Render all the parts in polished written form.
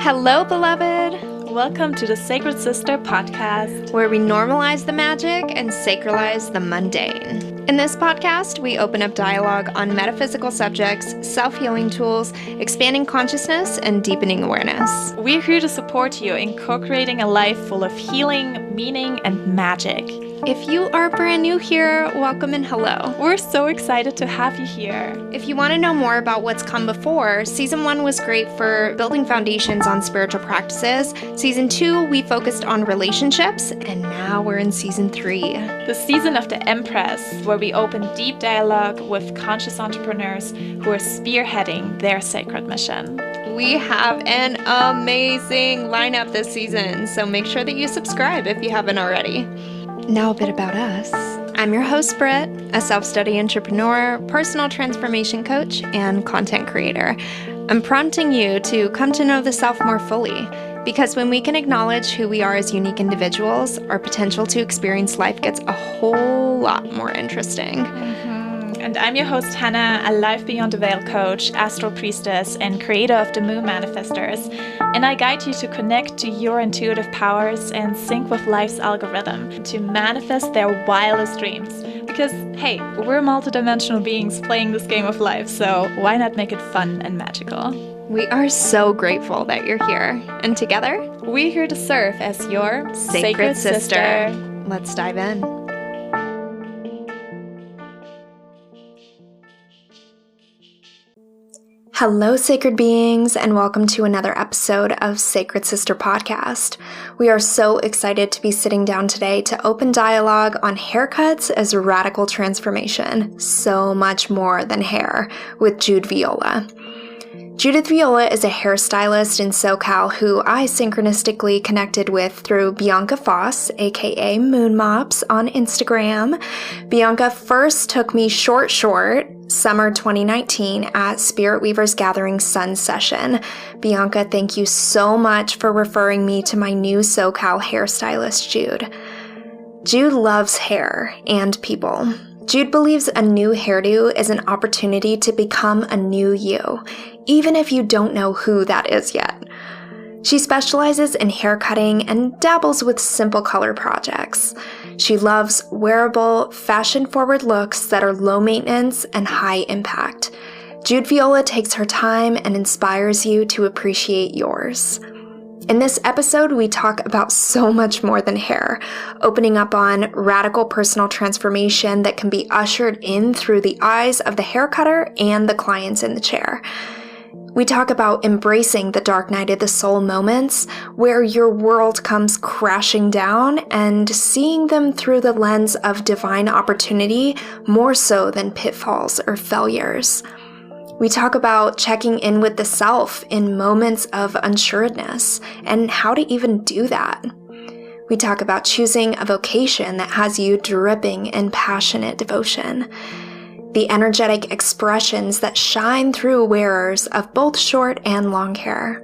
Hello, beloved! Welcome to the Sacred Sister podcast, where we normalize the magic and sacralize the mundane. In this podcast, we open up dialogue on metaphysical subjects, self-healing tools, expanding consciousness, and deepening awareness. We're here to support you in co-creating a life full of healing, meaning, and magic. If you are brand new here, welcome and hello. We're so excited to have you here. If you want to know more about what's come before, Season 1 was great for building foundations on spiritual practices. Season 2, we focused on relationships, and now we're in Season 3. The season of the Empress, where we open deep dialogue with conscious entrepreneurs who are spearheading their sacred mission. We have an amazing lineup this season, so make sure that you subscribe if you haven't already. Now a bit about us. I'm your host, Britt, a self-study entrepreneur, personal transformation coach, and content creator. I'm prompting you to come to know the self more fully, because when we can acknowledge who we are as unique individuals, our potential to experience life gets a whole lot more interesting. And I'm your host, Hannah, a Life Beyond the Veil coach, astral priestess, and creator of the Moon Manifestors. And I guide you to connect to your intuitive powers and sync with life's algorithm to manifest their wildest dreams. Because, hey, we're multidimensional beings playing this game of life, so why not make it fun and magical? We are so grateful that you're here. And together, we're here to serve as your Sacred Sister. Let's dive in. Hello, sacred beings, and welcome to another episode of Sacred Sister Podcast. We are so excited to be sitting down today to open dialogue on haircuts as radical transformation, so much more than hair, with Jude Viola. Judith Viola is a hairstylist in SoCal who I synchronistically connected with through Bianca Foss, aka Moon Mops, on Instagram. Bianca first took me short, summer 2019 at Spirit Weavers Gathering Sun Session. Bianca, thank you so much for referring me to my new SoCal hairstylist, Jude. Jude loves hair and people. Jude believes a new hairdo is an opportunity to become a new you, even if you don't know who that is yet. She specializes in hair cutting and dabbles with simple color projects. She loves wearable, fashion-forward looks that are low maintenance and high impact. Jude Viola takes her time and inspires you to appreciate yours. In this episode, we talk about so much more than hair, opening up on radical personal transformation that can be ushered in through the eyes of the hair cutter and the clients in the chair. We talk about embracing the dark night of the soul moments where your world comes crashing down and seeing them through the lens of divine opportunity more so than pitfalls or failures. We talk about checking in with the self in moments of unsureness and how to even do that. We talk about choosing a vocation that has you dripping in passionate devotion. The energetic expressions that shine through wearers of both short and long hair.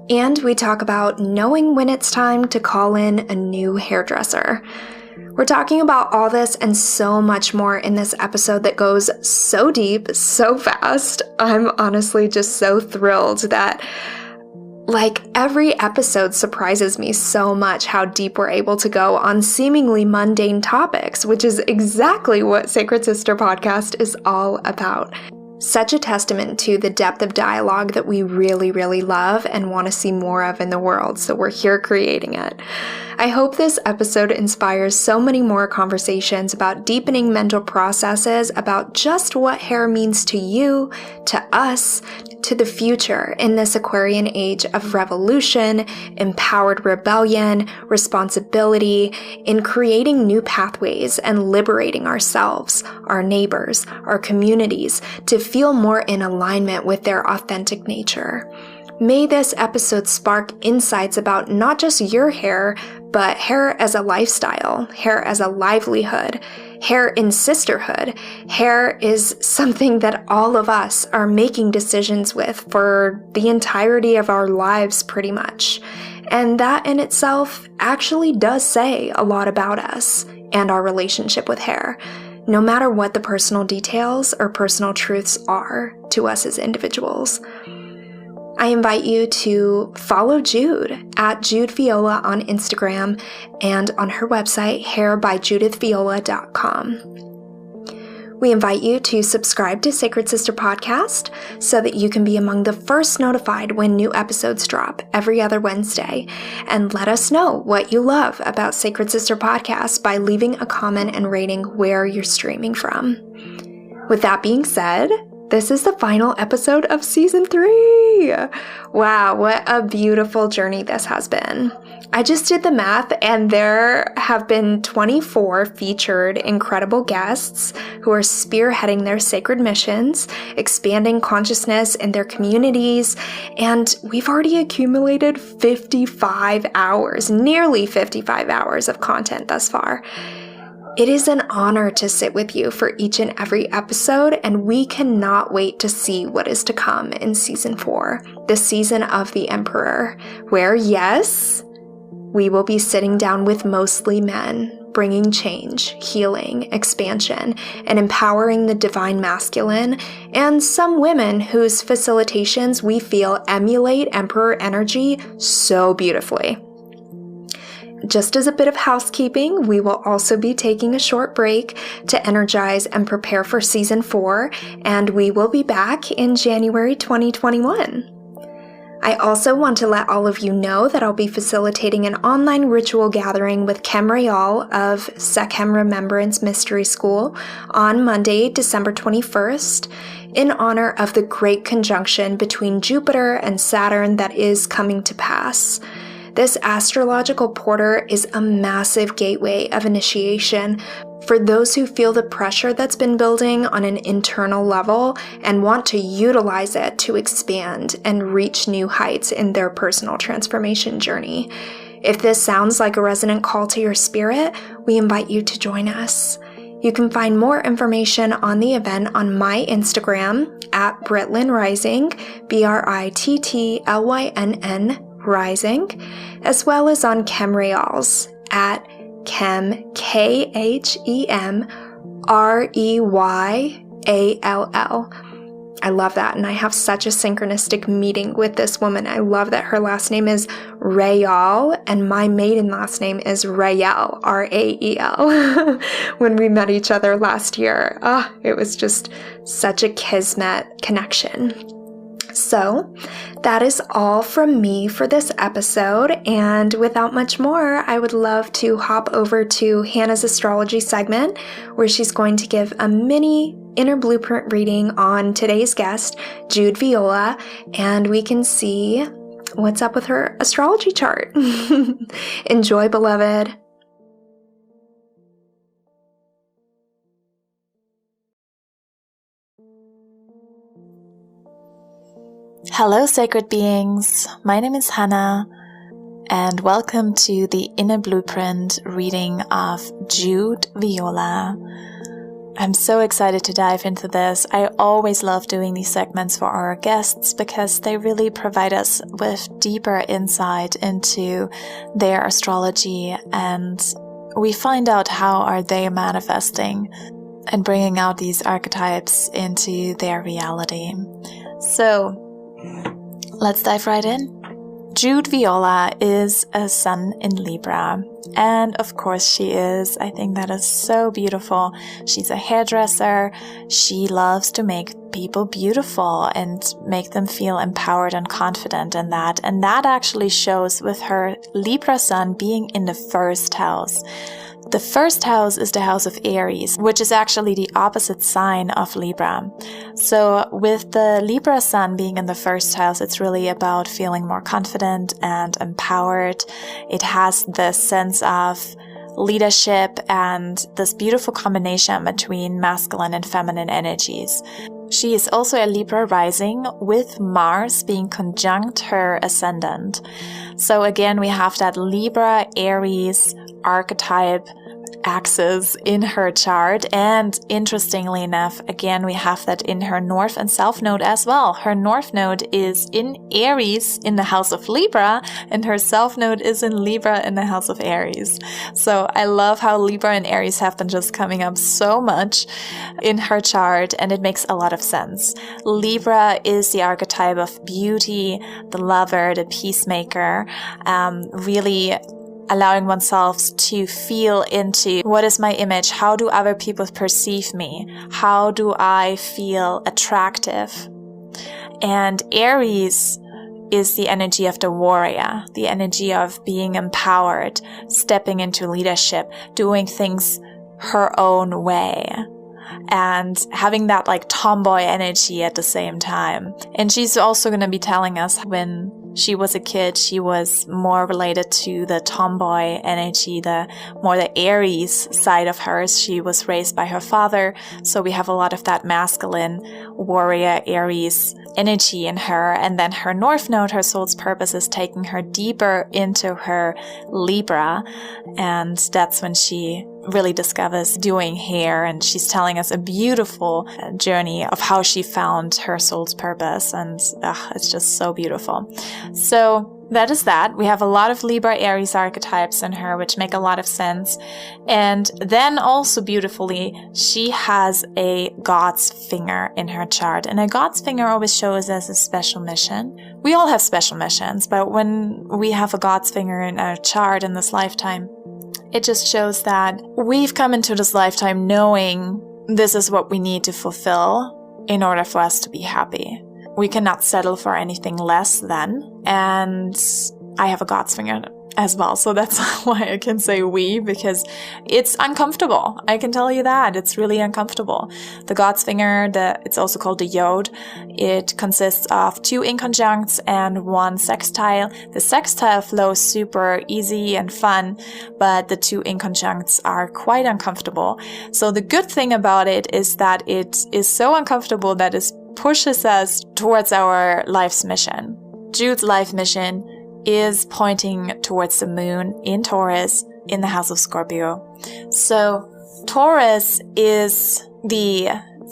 And we talk about knowing when it's time to call in a new hairdresser. We're talking about all this and so much more in this episode that goes so deep, so fast. I'm honestly just so thrilled that every episode surprises me so much how deep we're able to go on seemingly mundane topics, which is exactly what Sacred Sister Podcast is all about. Such a testament to the depth of dialogue that we really, really love and want to see more of in the world, so we're here creating it. I hope this episode inspires so many more conversations about deepening mental processes about just what hair means to you, to us, to the future in this Aquarian age of revolution, empowered rebellion, responsibility, in creating new pathways and liberating ourselves, our neighbors, our communities to feel more in alignment with their authentic nature. May this episode spark insights about not just your hair, but hair as a lifestyle, hair as a livelihood, hair in sisterhood. Hair is something that all of us are making decisions with for the entirety of our lives, pretty much. And that in itself actually does say a lot about us and our relationship with hair, no matter what the personal details or personal truths are to us as individuals. I invite you to follow Jude at Jude Viola on Instagram and on her website, hairbyjudithviola.com. We invite you to subscribe to Sacred Sister Podcast so that you can be among the first notified when new episodes drop every other Wednesday. And let us know what you love about Sacred Sister Podcast by leaving a comment and rating where you're streaming from. With that being said, this is the final episode of Season 3! Wow, what a beautiful journey this has been. I just did the math, and there have been 24 featured incredible guests who are spearheading their sacred missions, expanding consciousness in their communities, and we've already accumulated 55 hours, nearly 55 hours of content thus far. It is an honor to sit with you for each and every episode, and we cannot wait to see what is to come in Season 4, the season of the Emperor, where, yes, we will be sitting down with mostly men, bringing change, healing, expansion, and empowering the divine masculine, and some women whose facilitations we feel emulate Emperor energy so beautifully. Just as a bit of housekeeping, we will also be taking a short break to energize and prepare for Season 4, and we will be back in January 2021. I also want to let all of you know that I'll be facilitating an online ritual gathering with Kem Rayal of Sekhem Remembrance Mystery School on Monday, December 21st, in honor of the great conjunction between Jupiter and Saturn that is coming to pass. This astrological portal is a massive gateway of initiation for those who feel the pressure that's been building on an internal level and want to utilize it to expand and reach new heights in their personal transformation journey. If this sounds like a resonant call to your spirit, we invite you to join us. You can find more information on the event on my Instagram at Britlyn Rising, BRITTLYNN Rising, as well as on Kem Rayal's at Kem, KHEM REYALL. I love that, and I have such a synchronistic meeting with this woman. I love that her last name is Rayal, and my maiden last name is Rael, RAEL. When we met each other last year, it was just such a kismet connection. So that is all from me for this episode, and without much more, I would love to hop over to Hannah's astrology segment, where she's going to give a mini inner blueprint reading on today's guest, Jude Viola, and we can see what's up with her astrology chart. Enjoy, beloved. Hello, sacred beings. My name is Hannah, and welcome to the Inner Blueprint reading of Jude Viola. I'm so excited to dive into this. I always love doing these segments for our guests because they really provide us with deeper insight into their astrology, and we find out how are they manifesting and bringing out these archetypes into their reality. So, let's dive right in. Jude Viola is a sun in Libra, and of course she is. I think that is so beautiful. She's a hairdresser. She loves to make people beautiful and make them feel empowered and confident in that. And that actually shows with her Libra sun being in the first house. The first house is the house of Aries, which is actually the opposite sign of Libra. So with the Libra sun being in the first house, it's really about feeling more confident and empowered. It has this sense of leadership and this beautiful combination between masculine and feminine energies. She is also a Libra rising with Mars being conjunct her ascendant. So again, we have that Libra Aries archetype axis in her chart. And interestingly enough, again, we have that in her North and South Node as well. Her North Node is in Aries in the house of Libra, and her South Node is in Libra in the house of Aries. So I love how Libra and Aries have been just coming up so much in her chart, and it makes a lot of sense. Libra is the archetype of beauty, the lover, the peacemaker, really allowing oneself to feel into what is my image? How do other people perceive me? How do I feel attractive? And Aries is the energy of the warrior, the energy of being empowered, stepping into leadership, doing things her own way, and having that like tomboy energy at the same time. And she's also going to be telling us when she was a kid, she was more related to the tomboy energy, the Aries side of hers. She was raised by her father, so we have a lot of that masculine warrior Aries energy in her. And then her North Node, her soul's purpose, is taking her deeper into her Libra, and that's when she really discovers doing hair, and she's telling us a beautiful journey of how she found her soul's purpose, and it's just so beautiful. So that is that. We have a lot of Libra Aries archetypes in her, which make a lot of sense. And then also beautifully, she has a God's finger in her chart. And a God's finger always shows us a special mission. We all have special missions, but when we have a God's finger in our chart in this lifetime, it just shows that we've come into this lifetime knowing this is what we need to fulfill in order for us to be happy. We cannot settle for anything less than. And I have a God's finger as well. So that's why I can say we, because it's uncomfortable. I can tell you that. It's really uncomfortable. The God's finger, it's also called the Yod. It consists of 2 inconjuncts and 1 sextile. The sextile flows super easy and fun, but the 2 inconjuncts are quite uncomfortable. So the good thing about it is that it is so uncomfortable that it pushes us towards our life's mission. Jude's life mission is pointing towards the moon in Taurus in the house of Scorpio. So Taurus is the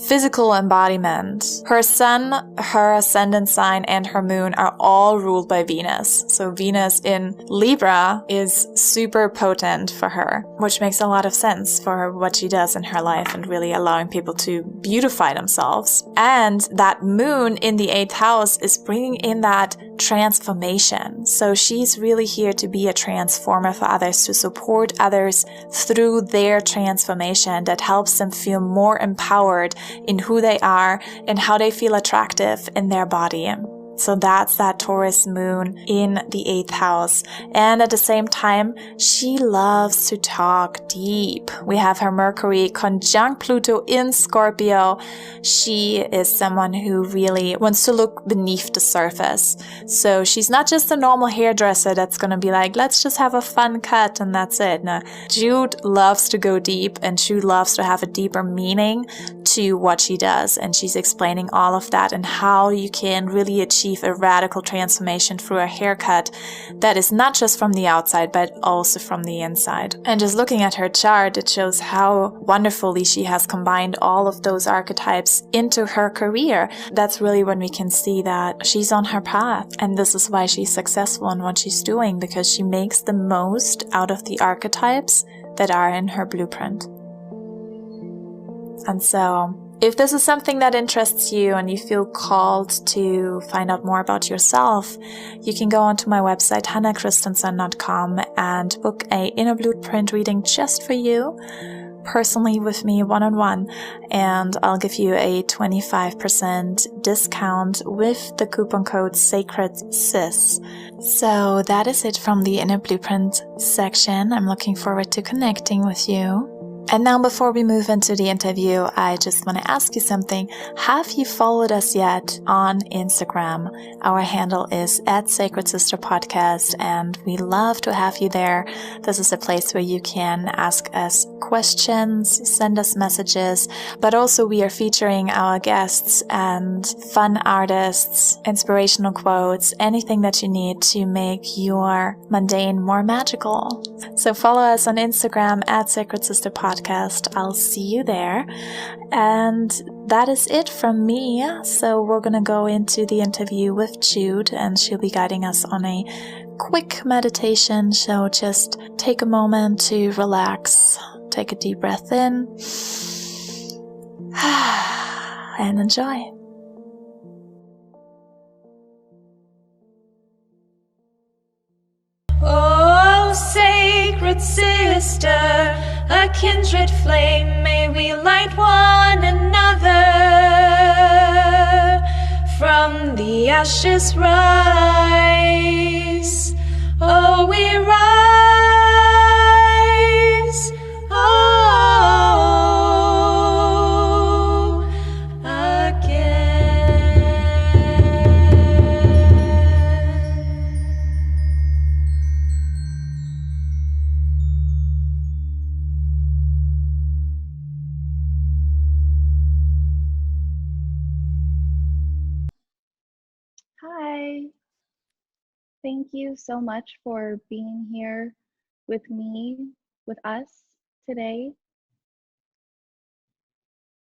physical embodiment. Her sun, her ascendant sign, and her moon are all ruled by Venus. So Venus in Libra is super potent for her, which makes a lot of sense for what she does in her life and really allowing people to beautify themselves. And that moon in the 8th house is bringing in that transformation. So she's really here to be a transformer for others, to support others through their transformation that helps them feel more empowered in who they are and how they feel attractive in their body. So that's that Taurus moon in the 8th house. And at the same time, she loves to talk deep. We have her Mercury conjunct Pluto in Scorpio. She is someone who really wants to look beneath the surface. So she's not just a normal hairdresser that's going to be like, let's just have a fun cut and that's it. No, Jude loves to go deep, and Jude loves to have a deeper meaning to what she does. And she's explaining all of that and how you can really achieve a radical transformation through a haircut that is not just from the outside, but also from the inside. And just looking at her chart, it shows how wonderfully she has combined all of those archetypes into her career. That's really when we can see that she's on her path. And this is why she's successful in what she's doing, because she makes the most out of the archetypes that are in her blueprint. And so, if this is something that interests you and you feel called to find out more about yourself, you can go onto my website, hannahchristensen.com, and book a inner blueprint reading just for you, personally with me, one-on-one, and I'll give you a 25% discount with the coupon code SACREDSIS. So that is it from the inner blueprint section. I'm looking forward to connecting with you. And now before we move into the interview, I just want to ask you something. Have you followed us yet on Instagram? Our handle is @SacredSisterPodcast, and we love to have you there. This is a place where you can ask us questions, send us messages, but also we are featuring our guests and fun artists, inspirational quotes, anything that you need to make your mundane more magical. So follow us on Instagram @SacredSisterPodcast. I'll see you there. And that is it from me. So we're going to go into the interview with Jude, and she'll be guiding us on a quick meditation. So just take a moment to relax, take a deep breath in, and enjoy. Oh, sacred sister, a kindred flame, may we light one another. From the ashes rise, oh, we rise, oh, again. Hi, thank you so much for being here with me, with us today.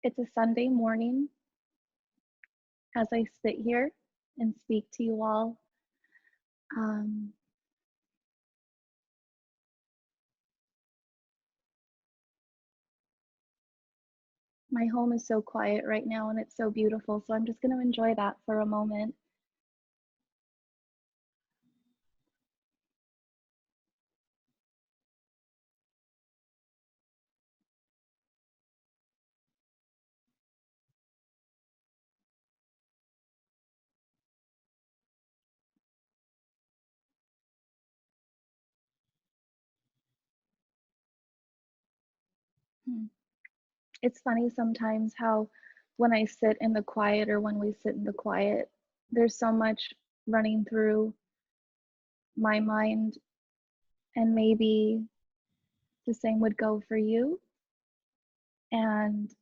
It's a Sunday morning as I sit here and speak to you all. My home is so quiet right now and it's so beautiful, so I'm just going to enjoy that for a moment. It's funny sometimes how when I sit in the quiet or when we sit in the quiet, there's so much running through my mind, and maybe the same would go for you. And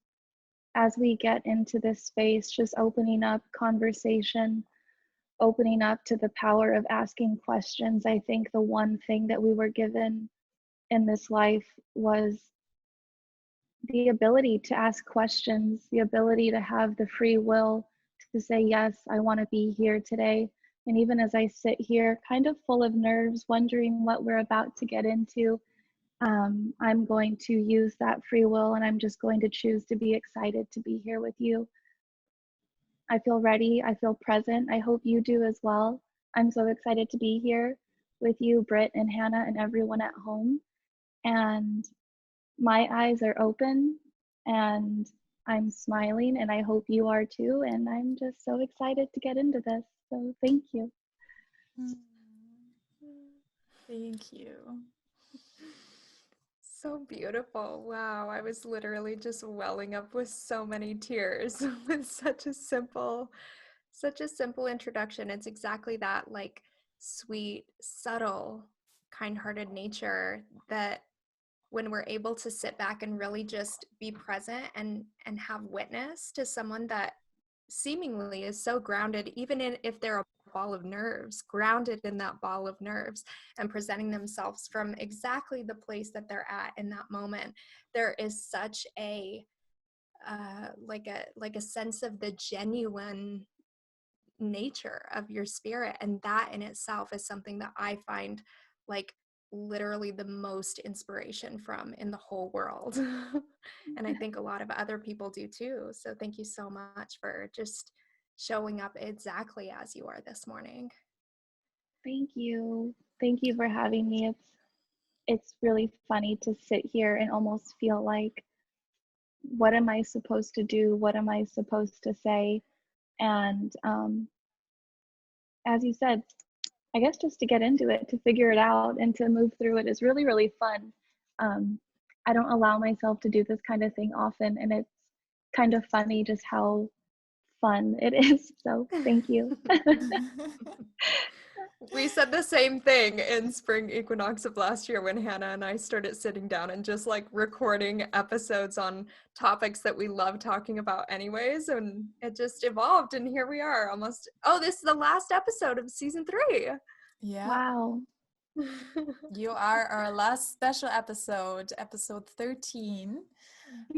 as we get into this space, just opening up conversation, opening up to the power of asking questions, I think the one thing that we were given in this life was the ability to ask questions, the ability to have the free will to say, yes, I want to be here today. And even as I sit here, kind of full of nerves, wondering what we're about to get into, I'm going to use that free will and I'm just going to choose to be excited to be here with you. I feel ready. I feel present. I hope you do as well. I'm so excited to be here with you, Britt and Hannah, and everyone at home. And my eyes are open and I'm smiling, and I hope you are too. And I'm just so excited to get into this. So thank you. Thank you. So beautiful. Wow. I was literally just welling up with so many tears with such a simple introduction. It's exactly that, like, sweet, subtle, kind-hearted nature that when we're able to sit back and really just be present and have witness to someone that seemingly is so grounded, even if they're a ball of nerves, grounded in that ball of nerves and presenting themselves from exactly the place that they're at in that moment, there is such a like a sense of the genuine nature of your spirit, and that in itself is something that I find like literally the most inspiration from in the whole world. And I think a lot of other people do too. So thank you so much for just showing up exactly as you are this morning. Thank you. Thank you for having me. It's really funny to sit here and almost feel like, what am I supposed to do? What am I supposed to say? And as you said, I guess just to get into it, to figure it out and to move through it is really, really fun. I don't allow myself to do this kind of thing often, and it's kind of funny just how fun it is. So thank you. We said the same thing in spring equinox of last year when Hannah and I started sitting down and just like recording episodes on topics that we love talking about anyways, and it just evolved, and here we are almost. Oh, this is the last episode of season 3. Yeah, Wow. you are our last special episode, episode 13.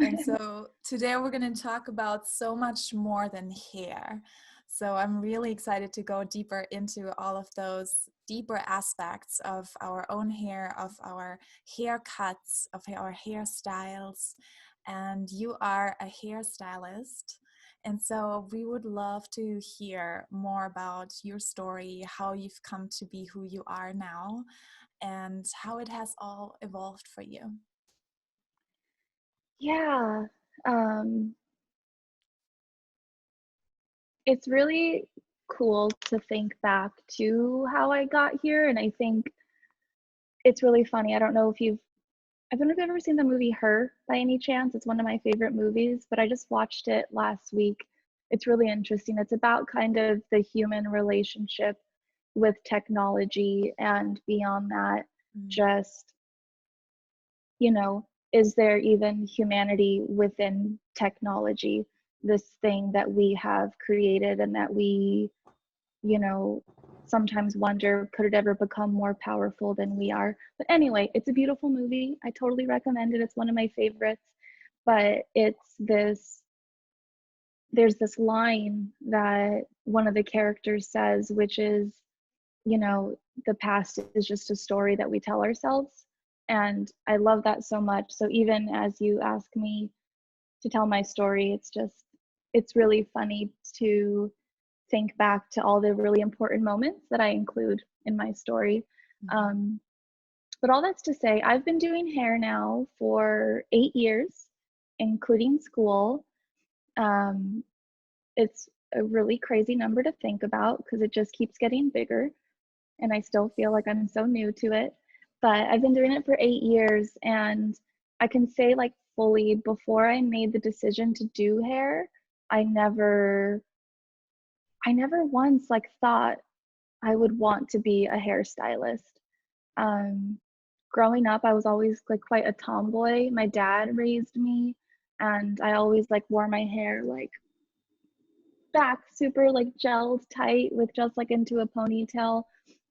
And so today we're going to talk about so much more than hair. So I'm really excited to go deeper into all of those deeper aspects of our own hair, of our haircuts, of our hairstyles. And you are a hairstylist. And so we would love to hear more about your story, how you've come to be who you are now, and how it has all evolved for you. Yeah. It's really cool to think back to how I got here. And I think it's really funny. I don't know if I don't know if you've ever seen the movie Her by any chance. It's one of my favorite movies, but I just watched it last week. It's really interesting. It's about kind of the human relationship with technology, and beyond that, just, is there even humanity within technology, this thing that we have created and that we, sometimes wonder, could it ever become more powerful than we are? But anyway, it's a beautiful movie. I totally recommend it. It's one of my favorites. But there's this line that one of the characters says, which is, the past is just a story that we tell ourselves. And I love that so much. So even as you ask me to tell my story, it's really funny to think back to all the really important moments that I include in my story. But all that's to say, I've been doing hair now for 8 years, including school. It's a really crazy number to think about because it just keeps getting bigger, and I still feel like I'm so new to it. But I've been doing it for 8 years, and I can say, like, fully, before I made the decision to do hair, I never once like thought I would want to be a hairstylist. Growing up, I was always like quite a tomboy. My dad raised me, and I always like wore my hair like back super like gelled tight with just like into a ponytail,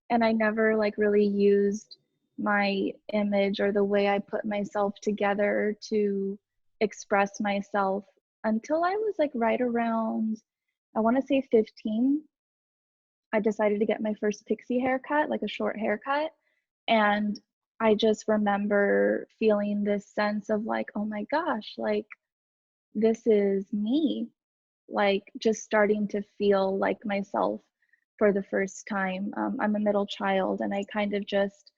and I never like really used my image or the way I put myself together to express myself until I was like right around, I want to say 15. I decided to get my first pixie haircut, like a short haircut. And I just remember feeling this sense of like, oh my gosh, like this is me. Like just starting to feel like myself for the first time. I'm a middle child, and I kind of just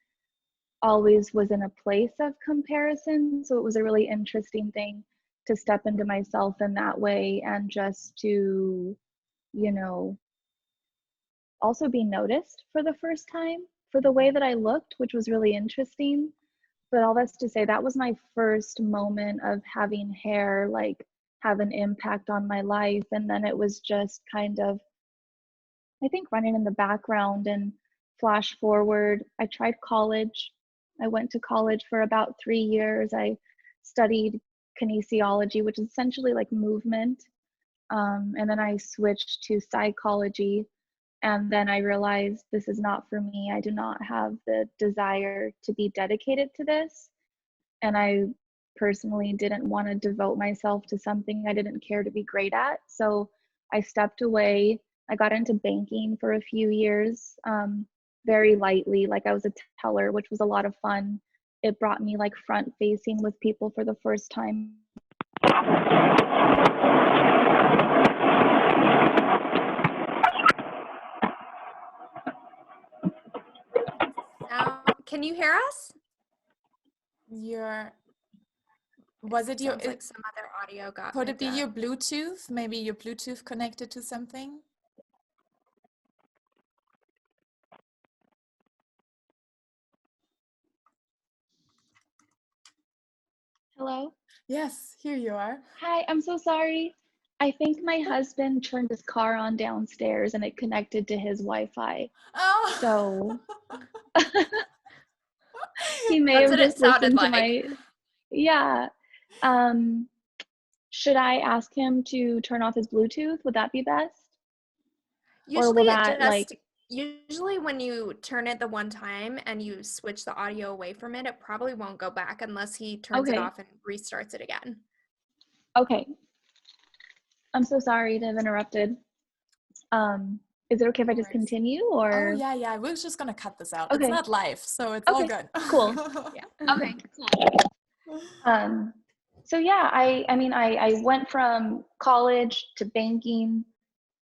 always was in a place of comparison. So it was a really interesting thing to step into myself in that way, and just to, you know, also be noticed for the first time for the way that I looked, which was really interesting. But all that's to say, that was my first moment of having hair like have an impact on my life. And then it was just kind of, I think, running in the background. And flash forward, I tried college. I went to college for about 3 years. I studied kinesiology, which is essentially like movement. And then I switched to psychology. And then I realized this is not for me. I do not have the desire to be dedicated to this. And I personally didn't want to devote myself to something I didn't care to be great at. So I stepped away. I got into banking for a few years, very lightly. Like I was a teller, which was a lot of fun. It brought me like front facing with people for the first time. Can you hear us? Was it your? Sounds like some other audio got. Could it be your Bluetooth? Maybe your Bluetooth connected to something? Hello? Yes, here you are. Hi, I'm so sorry. I think my husband turned his car on downstairs and it connected to his Wi-Fi. Oh, So he may That's have what it just sounded listened to like. my, yeah. Um, should I ask him to turn off his Bluetooth? Would that be best? Or Usually will it that just, usually when you turn it the one time and you switch the audio away from it, it probably won't go back unless he turns it okay, off and restarts it again. okay. I'm so sorry to have interrupted. Is it okay if I no just worries. continue Oh, or? yeah. We're just gonna cut this out. It's Okay, not live, so it's all okay, good. cool. Yeah. Okay, cool. Um, so yeah, I mean, I went from college to banking,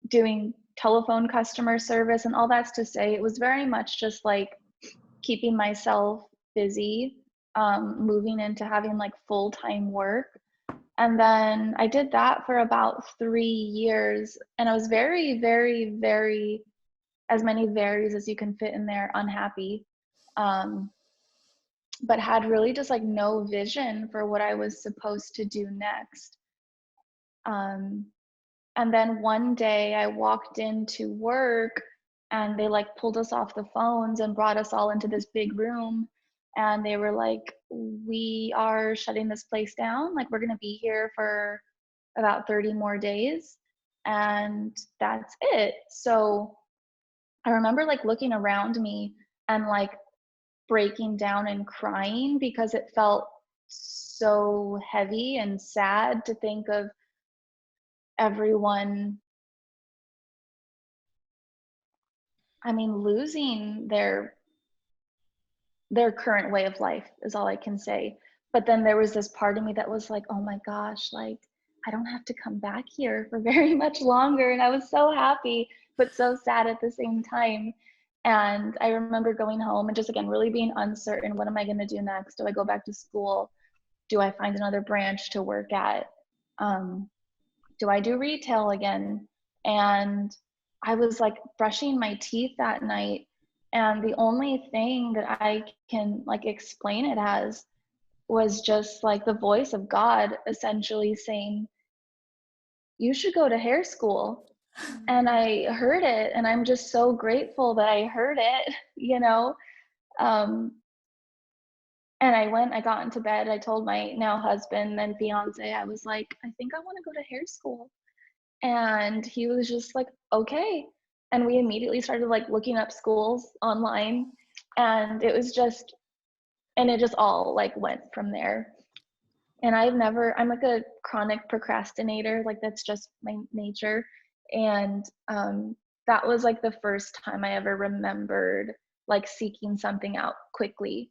doing telephone customer service, and all that's to say it was very much just like keeping myself busy, moving into having like full-time work. And then I did that for about 3 years, and I was very, very, very, as many varies as you can fit in there, unhappy. Um, but had really just like no vision for what I was supposed to do next. Um, and then one day I walked into work and they like pulled us off the phones and brought us all into this big room. And they were like, we are shutting this place down. Like, we're going to be here for about 30 more days. And that's it. So I remember like looking around me and like breaking down and crying because it felt so heavy and sad to think of everyone, I mean, losing their current way of life is all I can say. But then there was this part of me that was like, oh my gosh, like I don't have to come back here for very much longer. And I was so happy, but so sad at the same time. And I remember going home and just again really being uncertain. What am I going to do next? Do I go back to school? Do I find another branch to work at? Um, do I do retail again? And I was like brushing my teeth that night. And the only thing that I can like explain it as was just like the voice of God essentially saying, you should go to hair school. And I heard it, and I'm just so grateful that I heard it, you know? Um, and I went, I got into bed, I told my now husband and fiance, I was like, I think I want to go to hair school. And he was just like, okay. And we immediately started like looking up schools online. And it was just, and it just all like went from there. And I'm like a chronic procrastinator. Like that's just my nature. And that was like the first time I ever remembered like seeking something out quickly.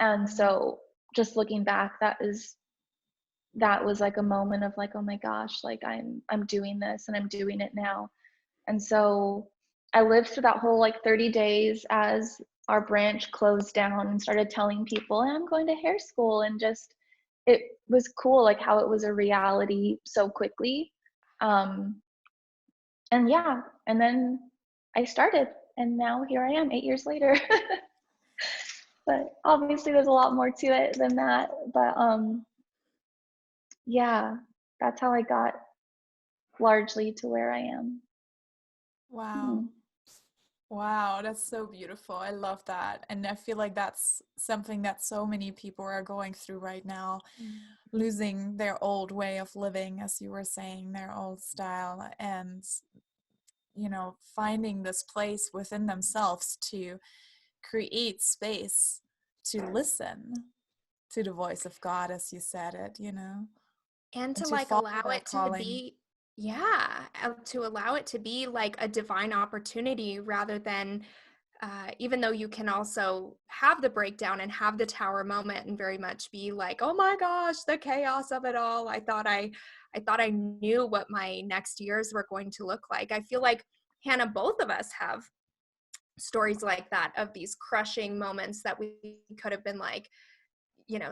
And so just looking back, that was like a moment of like, oh my gosh, like I'm doing this and I'm doing it now. And so I lived through that whole like 30 days as our branch closed down and started telling people, I'm going to hair school. And just, it was cool, like how it was a reality so quickly. And yeah, and then I started, and now here I am 8 years later. But obviously there's a lot more to it than that. But yeah, that's how I got largely to where I am. Wow. Wow, that's so beautiful. I love that. And I feel like that's something that so many people are going through right now, losing their old way of living, as you were saying, their old style, and, finding this place within themselves to create space to listen to the voice of God, as you said it, And and to to like follow allow their it to calling. be, yeah, to allow it to be like a divine opportunity rather than, even though you can also have the breakdown and have the tower moment and very much be like, oh my gosh, the chaos of it all. I thought I knew what my next years were going to look like. I feel like, Hannah, both of us have stories like that, of these crushing moments that we could have been like,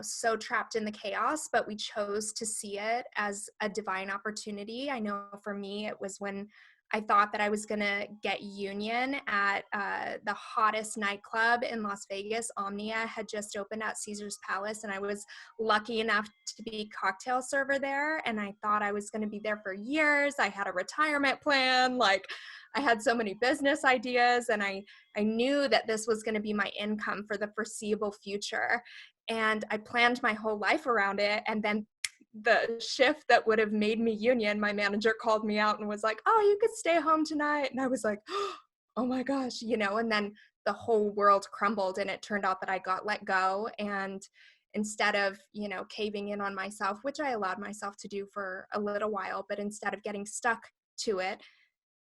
so trapped in the chaos, but we chose to see it as a divine opportunity. I know for me, it was when I thought that I was going to get union at the hottest nightclub in Las Vegas. Omnia had just opened at Caesar's Palace, and I was lucky enough to be cocktail server there. And I thought I was going to be there for years. I had a retirement plan. Like, I had so many business ideas, and I knew that this was going to be my income for the foreseeable future. And I planned my whole life around it. And then the shift that would have made me union, my manager called me out and was like, oh, you could stay home tonight. And I was like, oh my gosh, and then the whole world crumbled, and it turned out that I got let go. And instead of, caving in on myself, which I allowed myself to do for a little while, but instead of getting stuck to it,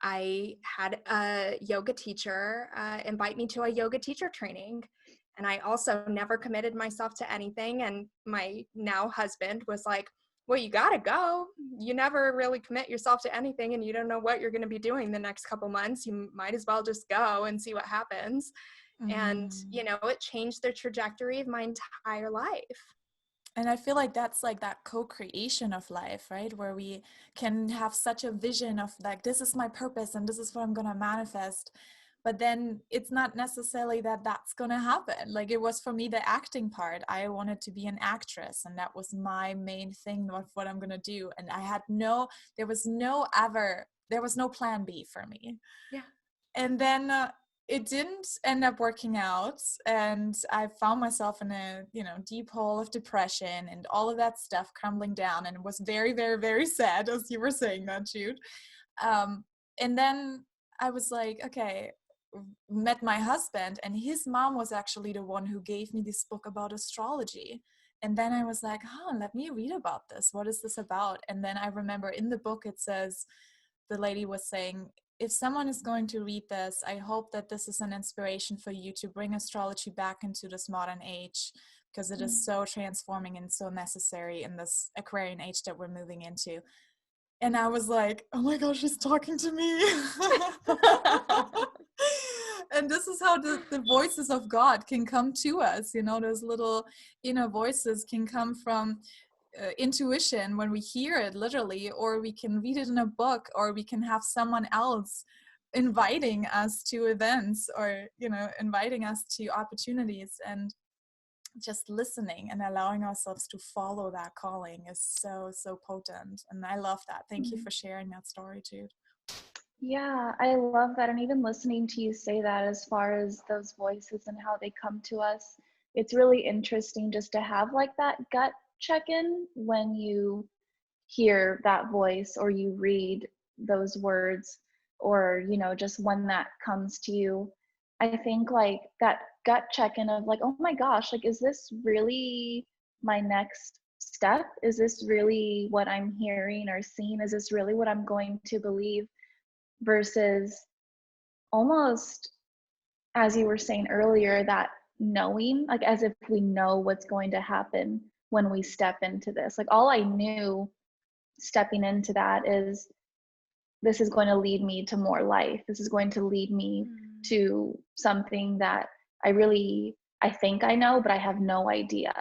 I had a yoga teacher invite me to a yoga teacher training. And I also never committed myself to anything. And my now husband was like, well, you got to go. You never really commit yourself to anything, and you don't know what you're going to be doing the next couple months. You might as well just go and see what happens. And, it changed the trajectory of my entire life. And I feel like that's like that co-creation of life, right? Where we can have such a vision of like, this is my purpose and this is what I'm going to manifest. But then it's not necessarily that that's going to happen. Like, it was for me, the acting part. I wanted to be an actress, and that was my main thing of what I'm going to do. And there was no plan B for me. Yeah. And then it didn't end up working out, and I found myself in a deep hole of depression and all of that stuff crumbling down, and it was very, very, very sad, as you were saying that, Jude. And then I was like, okay, met my husband, and his mom was actually the one who gave me this book about astrology. And then I was like, let me read about this. What is this about? And then I remember in the book it says, the lady was saying, if someone is going to read this, I hope that this is an inspiration for you to bring astrology back into this modern age, because it is so transforming and so necessary in this Aquarian age that we're moving into. And I was like, oh my gosh, she's talking to me. And this is how the voices of God can come to us. Those little inner voices can come from intuition when we hear it literally, or we can read it in a book, or we can have someone else inviting us to events, or inviting us to opportunities. And just listening and allowing ourselves to follow that calling is so, so potent. And I love that. Thank you for sharing that story, Jude. Yeah, I love that. And even listening to you say that, as far as those voices and how they come to us, it's really interesting just to have like that gut check-in when you hear that voice, or you read those words, or just when that comes to you. I think like that gut check-in of like, oh my gosh, like, is this really my next step? Is this really what I'm hearing or seeing? Is this really what I'm going to believe? Versus almost, as you were saying earlier, that knowing, like as if we know what's going to happen when we step into this. Like, all I knew stepping into that is, this is going to lead me to more life. This is going to lead me to something that I think I know, but I have no idea.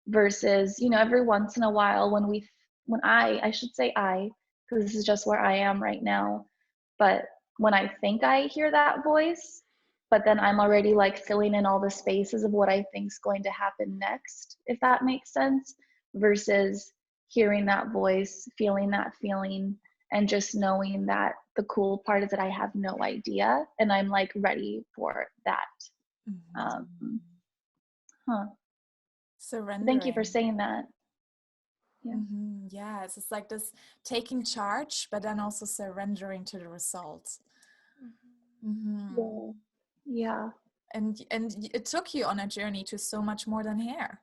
Versus, every once in a while when I should say because this is just where I am right now, but when I think I hear that voice, but then I'm already like filling in all the spaces of what I think is going to happen next, if that makes sense, versus hearing that voice, feeling that feeling, and just knowing that the cool part is that I have no idea, and I'm like ready for that. Surrendering. Thank you for saying that. Yeah. Yes, it's like this taking charge, but then also surrendering to the results. Yeah. And it took you on a journey to so much more than hair.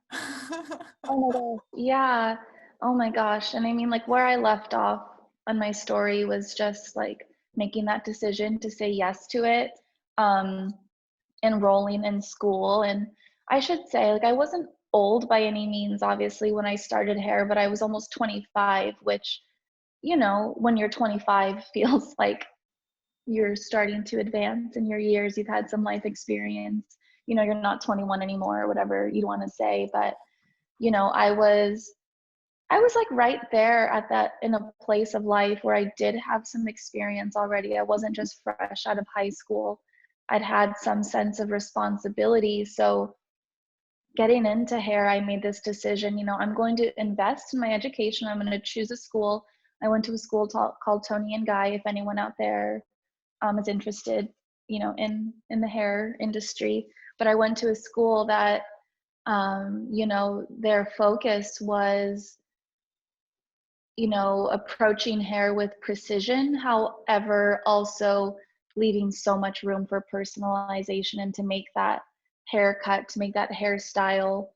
Oh my gosh. Yeah. Oh my gosh. And I mean, like, where I left off on my story was just like making that decision to say yes to it, enrolling in school. And I should say, like, I wasn't old by any means, obviously, when I started hair, but I was almost 25, which, when you're 25 feels like you're starting to advance in your years. You've had some life experience, you're not 21 anymore, or whatever you want to say. But, I was I was like right there at that, in a place of life where I did have some experience already. I wasn't just fresh out of high school. I'd had some sense of responsibility. So getting into hair, I made this decision, you know, I'm going to invest in my education. I'm going to choose a school. I went to a school called Tony and Guy, if anyone out there is interested, you know, in the hair industry. But I went to a school that, you know, their focus was, you know, approaching hair with precision, however, also leaving so much room for personalization and to make that haircut, to make that hairstyle,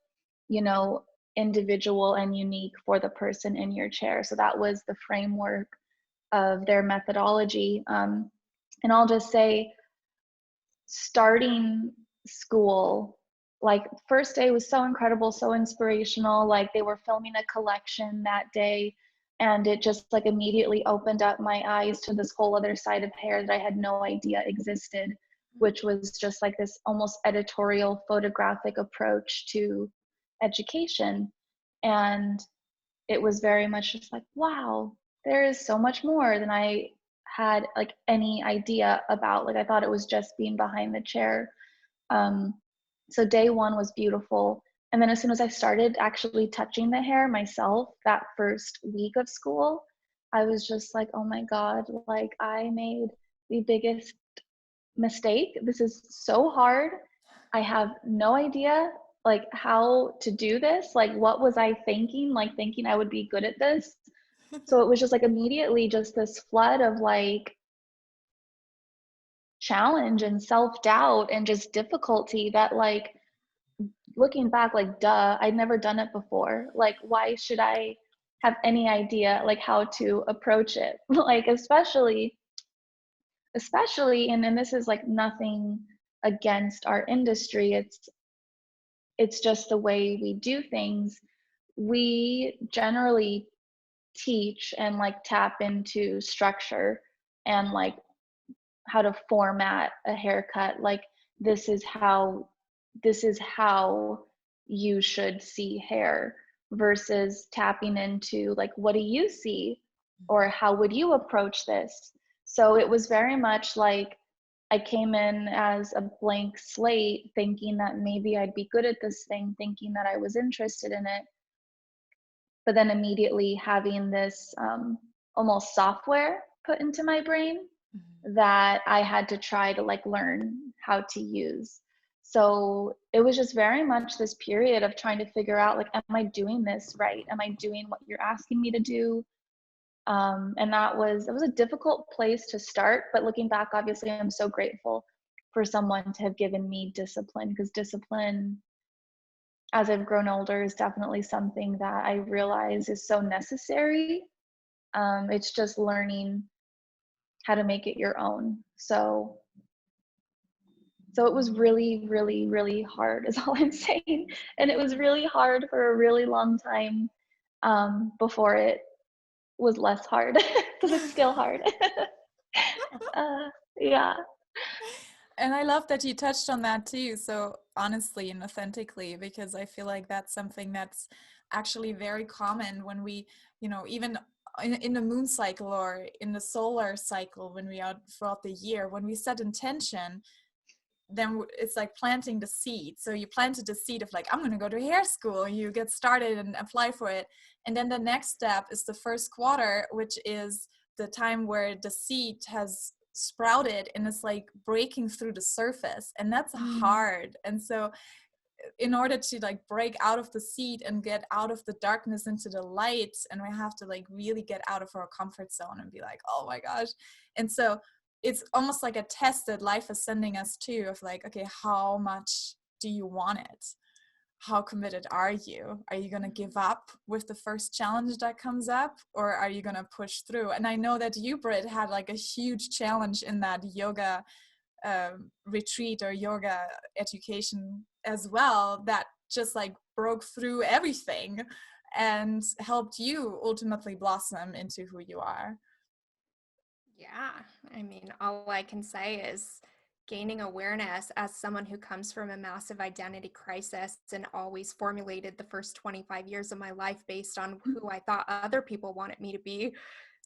you know, individual and unique for the person in your chair. So that was the framework of their methodology. And I'll just say, starting school, like first day was so incredible, so inspirational. Like they were filming a collection that day, and it just like immediately opened up my eyes to this whole other side of hair that I had no idea existed, which was just like this almost editorial photographic approach to education. And it was very much just like, wow, there is so much more than I had like any idea about. Like I thought it was just being behind the chair. So day one was beautiful. And then as soon as I started actually touching the hair myself, that first week of school, I was just like, oh my God, like I made the biggest mistake. This is so hard. I have no idea like how to do this. Like what was I thinking? Like thinking I would be good at this. So it was just like immediately just this flood of like challenge and self-doubt and just difficulty that, like, looking back, like, duh, I'd never done it before. Like, why should I have any idea like how to approach it? Like especially, and then this is like nothing against our industry. It's just the way we do things. We generally teach and like tap into structure and like how to format a haircut. Like this is how you should see hair, versus tapping into like, what do you see, or how would you approach this? So it was very much like I came in as a blank slate, thinking that maybe I'd be good at this thing, thinking that I was interested in it, but then immediately having this almost software put into my brain that I had to try to like learn how to use. So it was just very much this period of trying to figure out, like, am I doing this right? Am I doing what you're asking me to do? And it was a difficult place to start, but looking back, obviously I'm so grateful for someone to have given me discipline, because discipline, as I've grown older, is definitely something that I realize is so necessary. It's just learning how to make it your own. So it was really, really, really hard is all I'm saying. And it was really hard for a really long time before it was less hard, because it's still hard. Yeah. And I love that you touched on that too, so honestly and authentically, because I feel like that's something that's actually very common when we, you know, even in the moon cycle or in the solar cycle, when we are throughout the year, when we set intention, then it's like planting the seed. So you planted the seed of like, I'm going to go to hair school. You get started and apply for it. And then the next step is the first quarter, which is the time where the seed has sprouted and it's like breaking through the surface. And that's hard. And so in order to like break out of the seed and get out of the darkness into the light, and we have to like really get out of our comfort zone and be like, oh my gosh. And so it's almost like a test that life is sending us to, of like, okay, how much do you want it? How committed are you? Are you going to give up with the first challenge that comes up, or are you going to push through? And I know that you, Britt, had like a huge challenge in that yoga retreat or yoga education as well, that just like broke through everything and helped you ultimately blossom into who you are. Yeah, I mean, all I can say is gaining awareness as someone who comes from a massive identity crisis and always formulated the first 25 years of my life based on who I thought other people wanted me to be,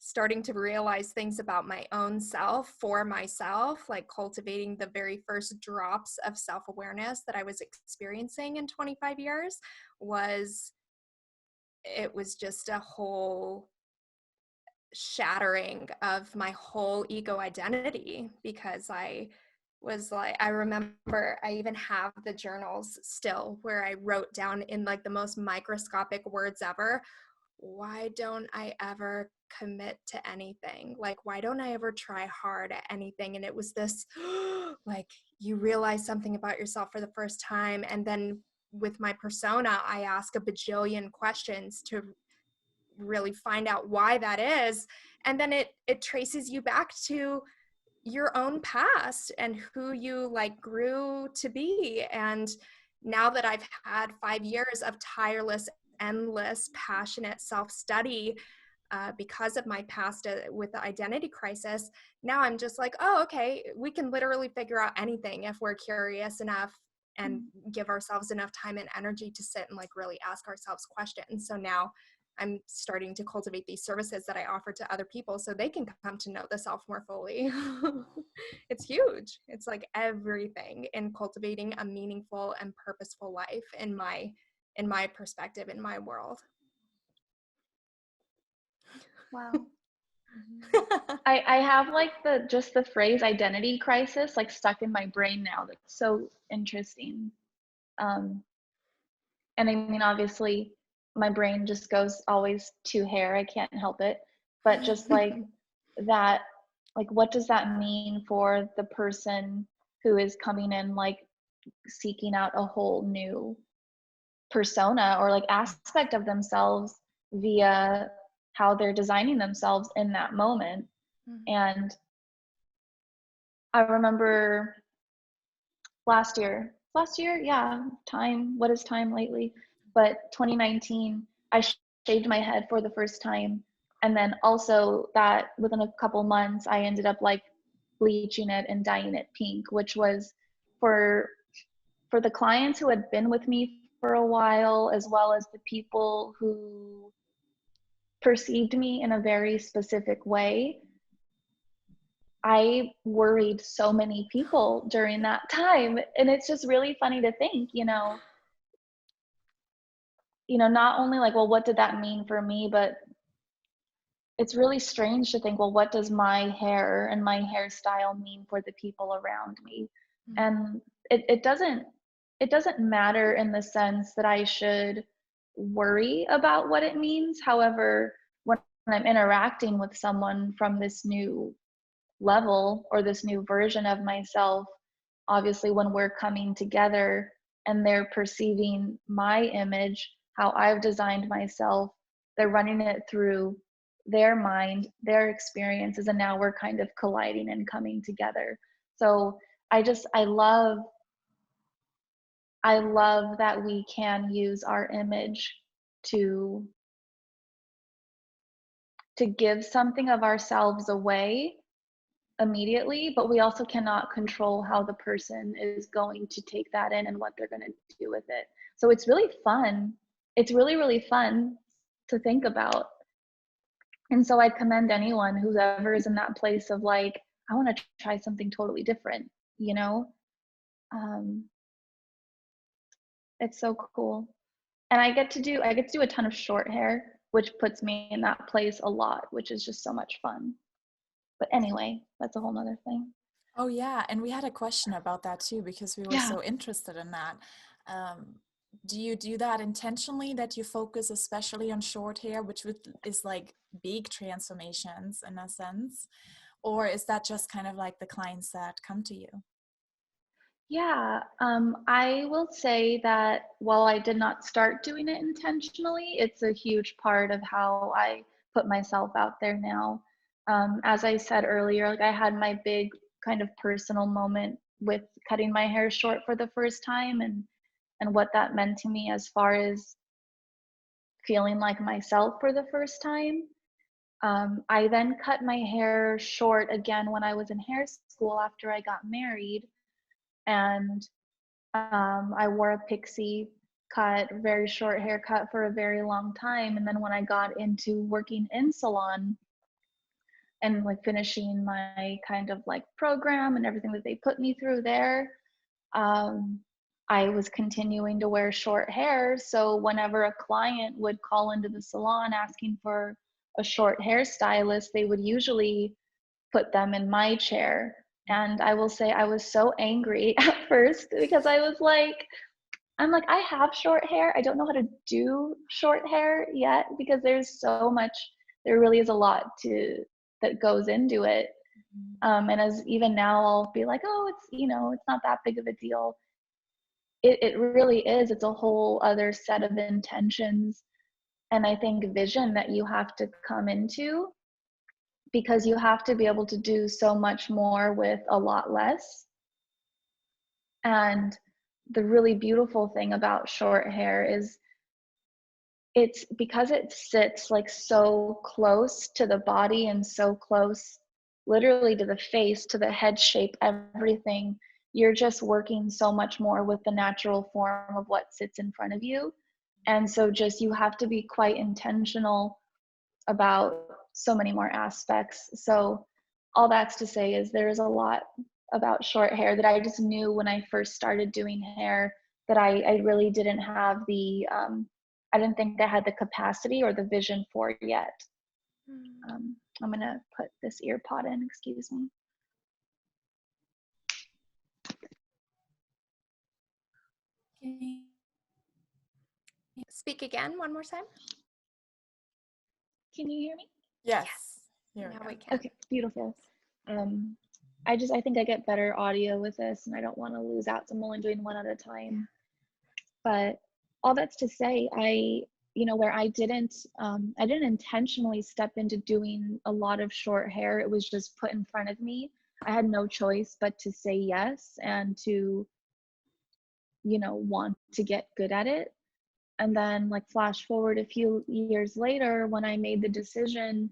starting to realize things about my own self for myself, like cultivating the very first drops of self-awareness that I was experiencing in 25 years it was just a whole shattering of my whole ego identity, because I remember I even have the journals still where I wrote down in like the most microscopic words ever, why don't I ever commit to anything? Like, why don't I ever try hard at anything? And it was this, like, you realize something about yourself for the first time. And then with my persona, I ask a bajillion questions to really find out why that is. And then it traces you back to your own past and who you like grew to be. And now that I've had 5 years of tireless, endless, passionate self-study, because of my past with the identity crisis, now I'm just like, oh, okay, we can literally figure out anything if we're curious enough and give ourselves enough time and energy to sit and like really ask ourselves questions. So now I'm starting to cultivate these services that I offer to other people so they can come to know the self more fully. It's huge. It's like everything in cultivating a meaningful and purposeful life in my perspective, in my world. Wow. I have like the phrase identity crisis like stuck in my brain now. That's so interesting. And I mean, obviously my brain just goes always to hair. I can't help it. But just like that, like, what does that mean for the person who is coming in, like seeking out a whole new persona or like aspect of themselves via how they're designing themselves in that moment. And I remember last year, yeah, what is time lately? But 2019, I shaved my head for the first time. And then also that within a couple months, I ended up like bleaching it and dyeing it pink, which was for the clients who had been with me for a while, as well as the people who perceived me in a very specific way. I worried so many people during that time. And it's just really funny to think, not only like, well, what did that mean for me? But it's really strange to think, well, what does my hair and my hairstyle mean for the people around me? And it doesn't matter in the sense that I should worry about what it means. However, when I'm interacting with someone from this new level or this new version of myself, obviously when we're coming together and they're perceiving my image, how I've designed myself, they're running it through their mind, their experiences, and now we're kind of colliding and coming together. So I love that we can use our image to give something of ourselves away immediately, but we also cannot control how the person is going to take that in and what they're going to do with it. So it's really fun. It's really, really fun to think about. And so I commend anyone who's ever is in that place of like, I want to try something totally different, It's so cool. And I get to do a ton of short hair, which puts me in that place a lot, which is just so much fun. But anyway, that's a whole nother thing. Oh yeah, and we had a question about that too because we were so interested in that. Do you do that intentionally, that you focus especially on short hair, which is like big transformations in a sense, or is that just kind of like the clients that come to you? Yeah, I will say that while I did not start doing it intentionally, it's a huge part of how I put myself out there now. As I said earlier, like I had my big kind of personal moment with cutting my hair short for the first time and what that meant to me as far as feeling like myself for the first time. I then cut my hair short again when I was in hair school after I got married. And I wore a pixie cut, very short haircut for a very long time. And then when I got into working in salon and like finishing my kind of like program and everything that they put me through there, I was continuing to wear short hair. So whenever a client would call into the salon asking for a short hairstylist, they would usually put them in my chair. And I will say I was so angry at first because I was like, I'm like, I have short hair. I don't know how to do short hair yet because there's so much, there really is a lot that goes into it. And as even now I'll be like, oh, it's, it's not that big of a deal. It really is. It's a whole other set of intentions. And I think vision that you have to come into, because you have to be able to do so much more with a lot less. And the really beautiful thing about short hair is it's because it sits like so close to the body and so close literally to the face, to the head shape, everything. You're just working so much more with the natural form of what sits in front of you. And so just you have to be quite intentional about so many more aspects. So all that's to say is there's a lot about short hair that I just knew when I first started doing hair that I really didn't have I didn't think I had the capacity or the vision for yet. I'm gonna put this ear pod in, excuse me. Speak again one more time. Can you hear me? Yes. Now we can. Okay, beautiful. I think I get better audio with this and I don't want to lose out, so I'm only doing one at a time. But all that's to say, where I didn't intentionally step into doing a lot of short hair. It was just put in front of me. I had no choice but to say yes and to, want to get good at it. And then like flash forward a few years later when I made the decision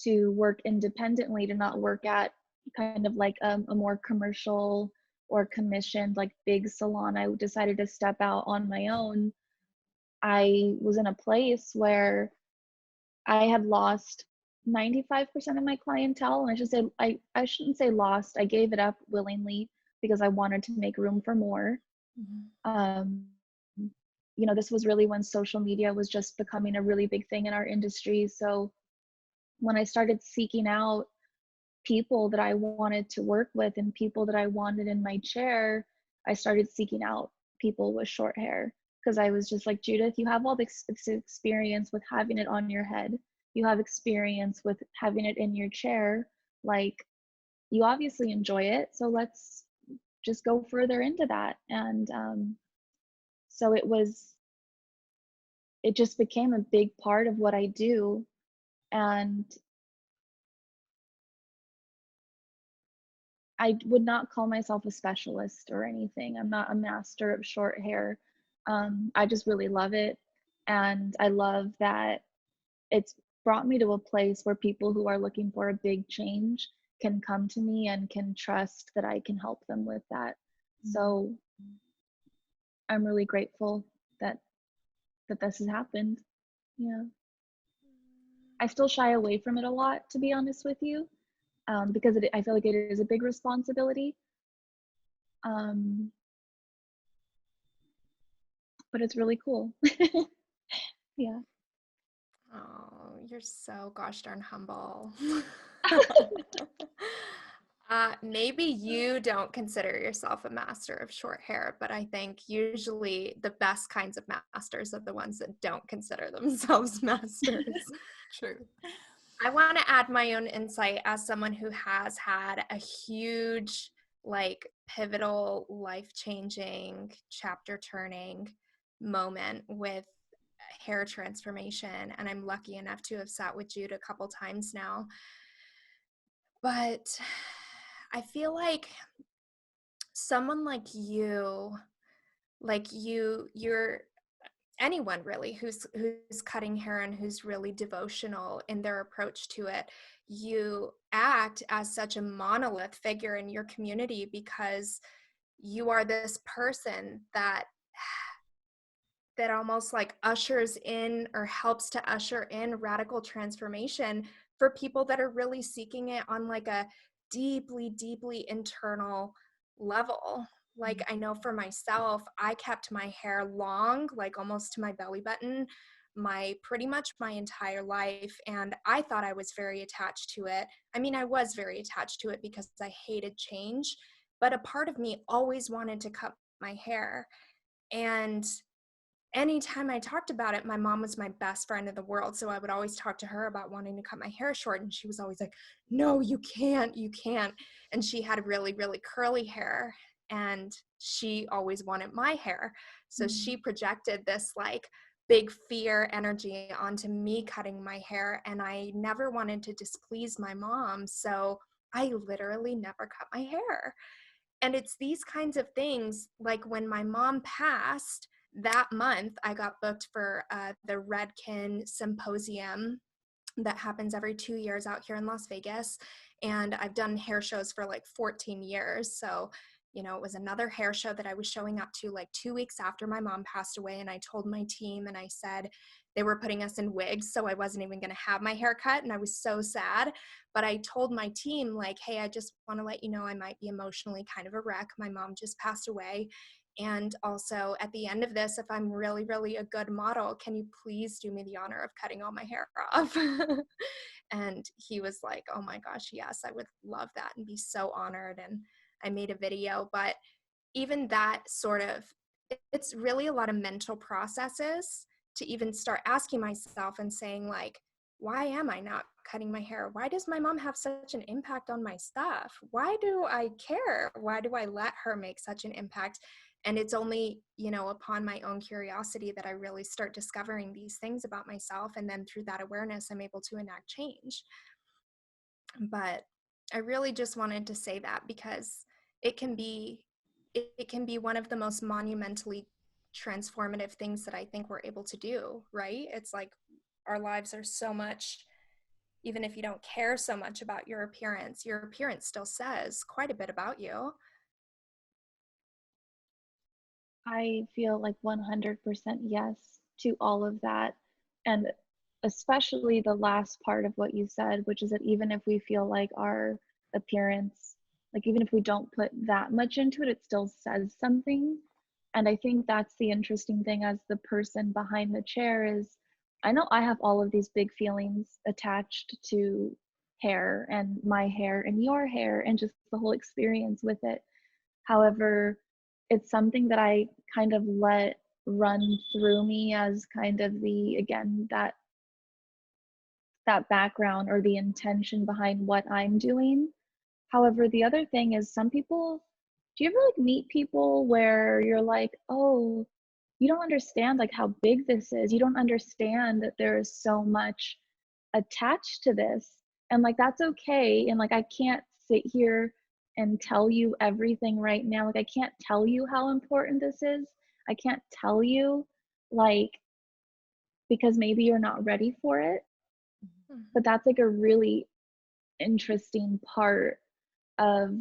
to work independently, to not work at kind of like a more commercial or commissioned like big salon. I decided to step out on my own. I was in a place where I had lost 95% of my clientele. And I shouldn't say lost. I gave it up willingly because I wanted to make room for more. This was really when social media was just becoming a really big thing in our industry. So when I started seeking out people that I wanted to work with and people that I wanted in my chair, I started seeking out people with short hair because I was just like, Judith, you have all this experience with having it on your head. You have experience with having it in your chair. Like, you obviously enjoy it. So let's just go further into that. And so it just became a big part of what I do. And I would not call myself a specialist or anything. I'm not a master of short hair. I just really love it. And I love that it's brought me to a place where people who are looking for a big change can come to me and can trust that I can help them with that. So I'm really grateful that this has happened. Yeah. I still shy away from it a lot, to be honest with you, because I feel like it is a big responsibility. But it's really cool. Yeah. Oh, you're so gosh darn humble. Maybe you don't consider yourself a master of short hair, but I think usually the best kinds of masters are the ones that don't consider themselves masters. True. I want to add my own insight as someone who has had a huge, pivotal, life-changing, chapter-turning moment with hair transformation, and I'm lucky enough to have sat with Jude a couple times now. But I feel like someone like you, you're anyone really who's cutting hair and who's really devotional in their approach to it, you act as such a monolith figure in your community because you are this person that almost like ushers in or helps to usher in radical transformation for people that are really seeking it on like a deeply, deeply internal level. Like I know for myself, I kept my hair long, like almost to my belly button, pretty much my entire life. And I thought I was very attached to it. I mean, I was very attached to it because I hated change, but a part of me always wanted to cut my hair. And anytime I talked about it, my mom was my best friend in the world. So I would always talk to her about wanting to cut my hair short. And she was always like, no, you can't. And she had really, really curly hair. And she always wanted my hair. So she projected this like big fear energy onto me cutting my hair. And I never wanted to displease my mom. So I literally never cut my hair. And it's these kinds of things, like when my mom passed, that month, I got booked for the Redkin Symposium that happens every 2 years out here in Las Vegas. And I've done hair shows for like 14 years. So, you know, it was another hair show that I was showing up to like 2 weeks after my mom passed away. And I told my team and I said they were putting us in wigs, so I wasn't even going to have my hair cut. And I was so sad. But I told my team, like, hey, I just want to let you know I might be emotionally kind of a wreck. My mom just passed away. And also at the end of this, if I'm really, really a good model, can you please do me the honor of cutting all my hair off? And he was like, oh my gosh, yes, I would love that and be so honored. And I made a video, but even that sort of, it's really a lot of mental processes to even start asking myself and saying like, why am I not cutting my hair? Why does my mom have such an impact on my stuff? Why do I care? Why do I let her make such an impact? And it's only, you know, upon my own curiosity that I really start discovering these things about myself. And then through that awareness, I'm able to enact change. But I really just wanted to say that because it can be one of the most monumentally transformative things that I think we're able to do, right? It's like our lives are so much, even if you don't care so much about your appearance still says quite a bit about you. I feel like 100% yes to all of that. And especially the last part of what you said, which is that even if we feel like our appearance, like even if we don't put that much into it, it still says something. And I think that's the interesting thing as the person behind the chair is, I know I have all of these big feelings attached to hair and my hair and your hair and just the whole experience with it. However, it's something that I kind of let run through me as kind of the, again, that background or the intention behind what I'm doing. However, the other thing is some people, do you ever like meet people where you're like, oh, you don't understand like how big this is. You don't understand that there is so much attached to this. And like that's okay. And like I can't sit here and tell you everything right now. Like I can't tell you how important this is. I can't tell you like because maybe you're not ready for it. But that's like a really interesting part of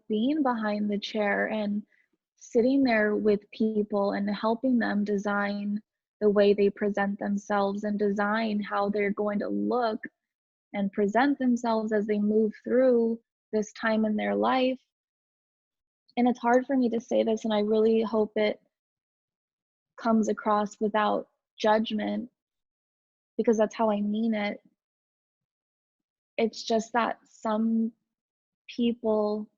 being behind the chair and sitting there with people and helping them design the way they present themselves and design how they're going to look and present themselves as they move through this time in their life. And it's hard for me to say this, and I really hope it comes across without judgment because that's how I mean it. It's just that some people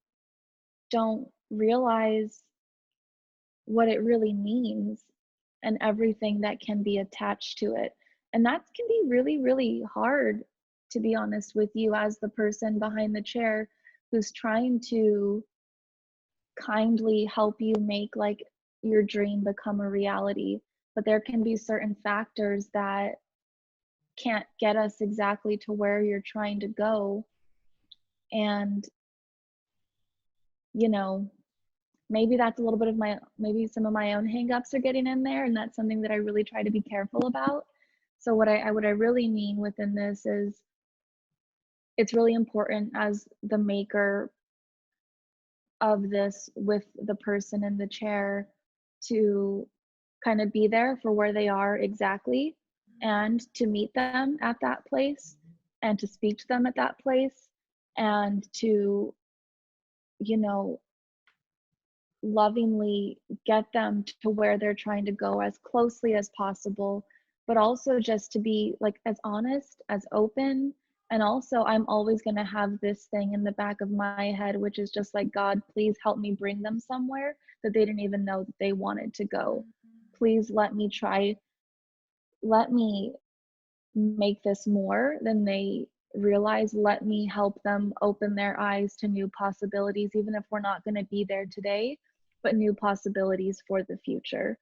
don't realize what it really means and everything that can be attached to it. And that can be really, really hard, to be honest with you, as the person behind the chair who's trying to kindly help you make like your dream become a reality. But there can be certain factors that can't get us exactly to where you're trying to go. And, you know, maybe that's a little bit of maybe some of my own hangups are getting in there, and that's something that I really try to be careful about. So what I really mean within this is it's really important as the maker of this with the person in the chair to kind of be there for where they are exactly, and to meet them at that place, and to speak to them at that place, and to, you know, lovingly get them to where they're trying to go as closely as possible, but also just to be like as honest, as open. And also, I'm always going to have this thing in the back of my head, which is just like, God, please help me bring them somewhere that they didn't even know that they wanted to go. Please let me make this more than they realize. Let me help them open their eyes to new possibilities, even if we're not going to be there today, but new possibilities for the future.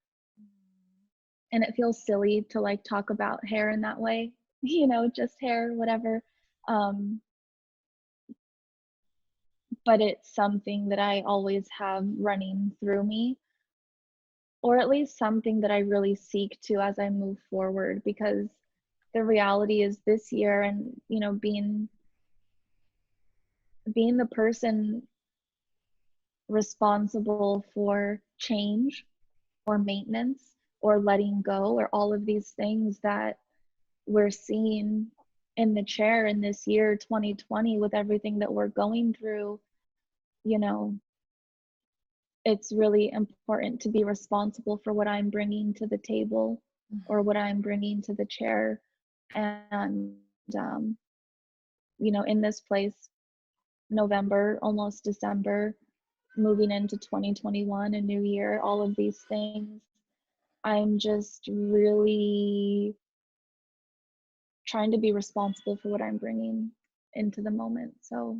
And it feels silly to like talk about hair in that way, just hair, whatever. But it's something that I always have running through me, or at least something that I really seek to as I move forward, because the reality is this year, and being the person responsible for change or maintenance or letting go, or all of these things that we're seeing in the chair in this year 2020, with everything that we're going through, it's really important to be responsible for what I'm bringing to the table, or what I'm bringing to the chair. And in this place, November, almost December, moving into 2021, a new year, all of these things, I'm just really trying to be responsible for what I'm bringing into the moment. So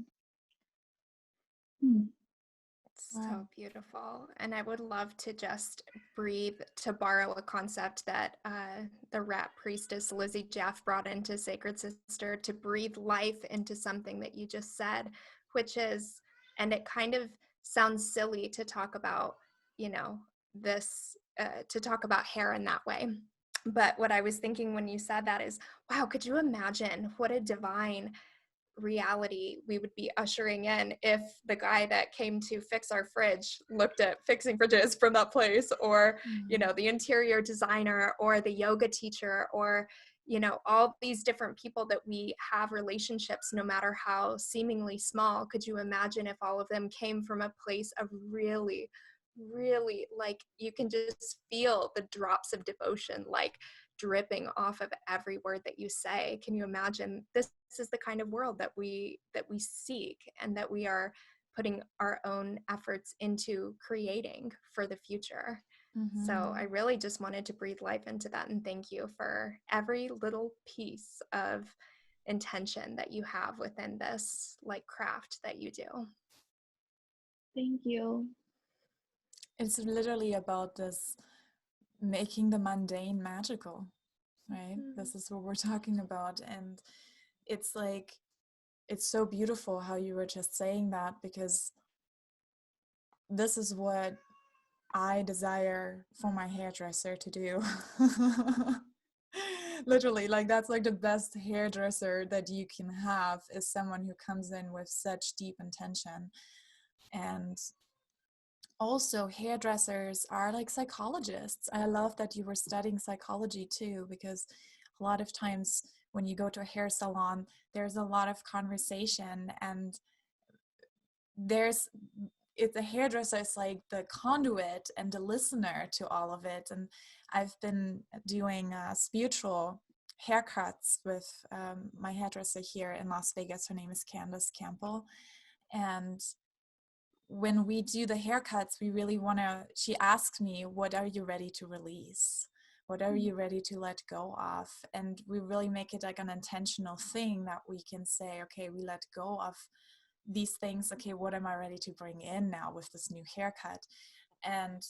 So beautiful. And I would love to just breathe, to borrow a concept that the rat priestess Lizzie Jeff brought into Sacred Sister, to breathe life into something that you just said, which is, and it kind of sounds silly to talk about, this, to talk about hair in that way. But what I was thinking when you said that is, wow, could you imagine what a divine reality we would be ushering in if the guy that came to fix our fridge looked at fixing fridges from that place, or the interior designer, or the yoga teacher, or all these different people that we have relationships, no matter how seemingly small. Could you imagine if all of them came from a place of really, really, like, you can just feel the drops of devotion like dripping off of every word that you say? Can you imagine? This is the kind of world that we seek, and that we are putting our own efforts into creating for the future. So I really just wanted to breathe life into that, and thank you for every little piece of intention that you have within this like craft that you do. thank you. It's literally about this making the mundane magical, right? This is what we're talking about. And it's like, it's so beautiful how you were just saying that, because this is what I desire for my hairdresser to do. Literally, like, that's like the best hairdresser that you can have, is someone who comes in with such deep intention. And also, hairdressers are like psychologists. I love that you were studying psychology too, because a lot of times when you go to a hair salon, there's a lot of conversation, and the hairdresser is like the conduit and the listener to all of it. And I've been doing spiritual haircuts with my hairdresser here in Las Vegas. Her name is Candace Campbell. And when we do the haircuts, we really she asks me, what are you ready to release? What are you ready to let go of? And we really make it like an intentional thing that we can say, okay, we let go of these things. Okay, what am I ready to bring in now with this new haircut? And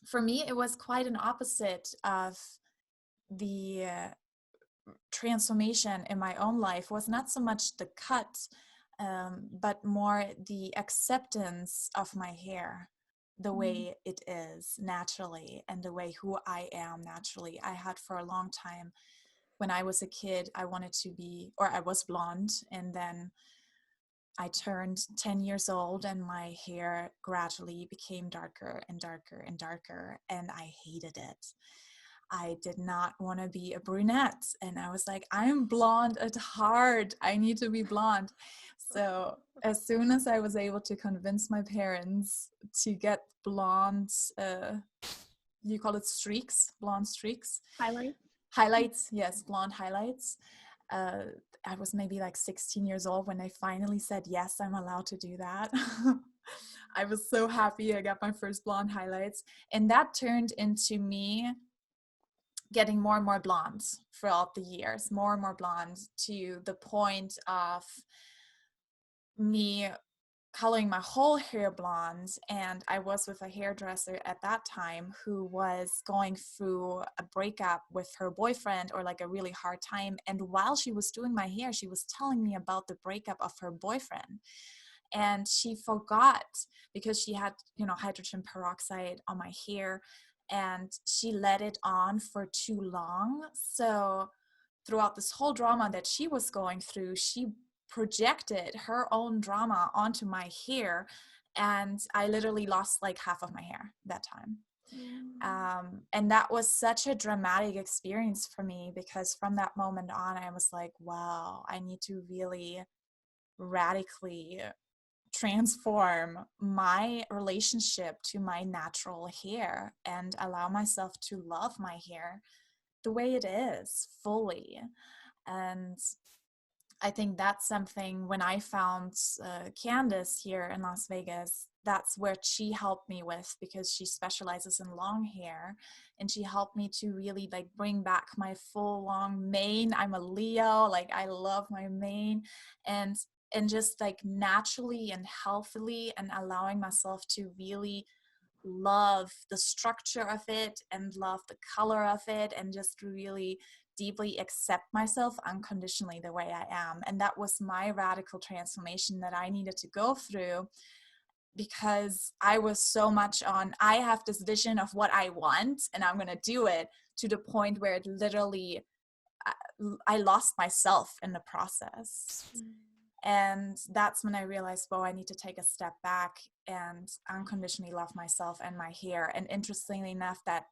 for me, it was quite an opposite of the transformation in my own life. Was not so much the cut, but more the acceptance of my hair. the way it is naturally and the way who I am naturally. I had for a long time, when I was a kid, I wanted to be, or I was blonde, and then I turned 10 years old and my hair gradually became darker and darker and darker, and I hated it. I did not want to be a brunette, and I was like, I'm blonde at heart. I need to be blonde. So as soon as I was able to convince my parents to get blonde, you call it streaks, blonde streaks? Highlights, yes, blonde highlights. uh, I was maybe like 16 years old when I finally said, yes, I'm allowed to do that. I was so happy. I got my first blonde highlights, and that turned into me getting more and more blonde throughout the years, more and more blonde, to the point of me coloring my whole hair blonde. And I was with a hairdresser at that time who was going through a breakup with her boyfriend, or like a really hard time. And while she was doing my hair, she was telling me about the breakup of her boyfriend. And she forgot, because she had, hydrogen peroxide on my hair, and she let it on for too long. So throughout this whole drama that she was going through, she projected her own drama onto my hair, and I literally lost like half of my hair that time. And that was such a dramatic experience for me, because from that moment on, I was like, wow, I need to really radically transform my relationship to my natural hair and allow myself to love my hair the way it is fully. And I think that's something, when I found Candace here in Las Vegas, that's where she helped me with, because she specializes in long hair, and she helped me to really like bring back my full long mane. I'm a Leo, like I love my mane, and just like naturally and healthily, and allowing myself to really love the structure of it and love the color of it, and just really deeply accept myself unconditionally the way I am. And that was my radical transformation that I needed to go through, because I was so much on, I have this vision of what I want and I'm going to do it, to the point where it literally, I lost myself in the process. And that's when I realized, well, I need to take a step back and unconditionally love myself and my hair. And interestingly enough, that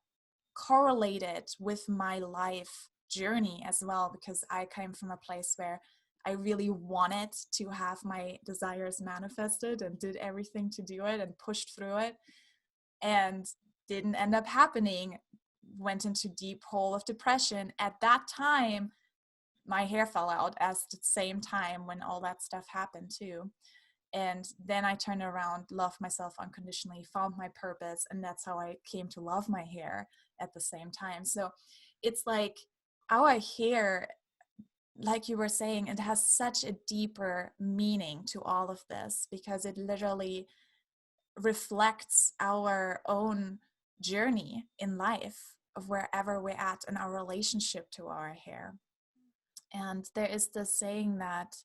correlated with my life journey as well, because I came from a place where I really wanted to have my desires manifested and did everything to do it and pushed through it, and didn't end up happening. Went into deep hole of depression. At that time, my hair fell out at the same time when all that stuff happened too. And then I turned around, loved myself unconditionally, found my purpose, and that's how I came to love my hair at the same time. So it's like our hair, like you were saying, it has such a deeper meaning to all of this, because it literally reflects our own journey in life of wherever we're at in our relationship to our hair. And there is this saying that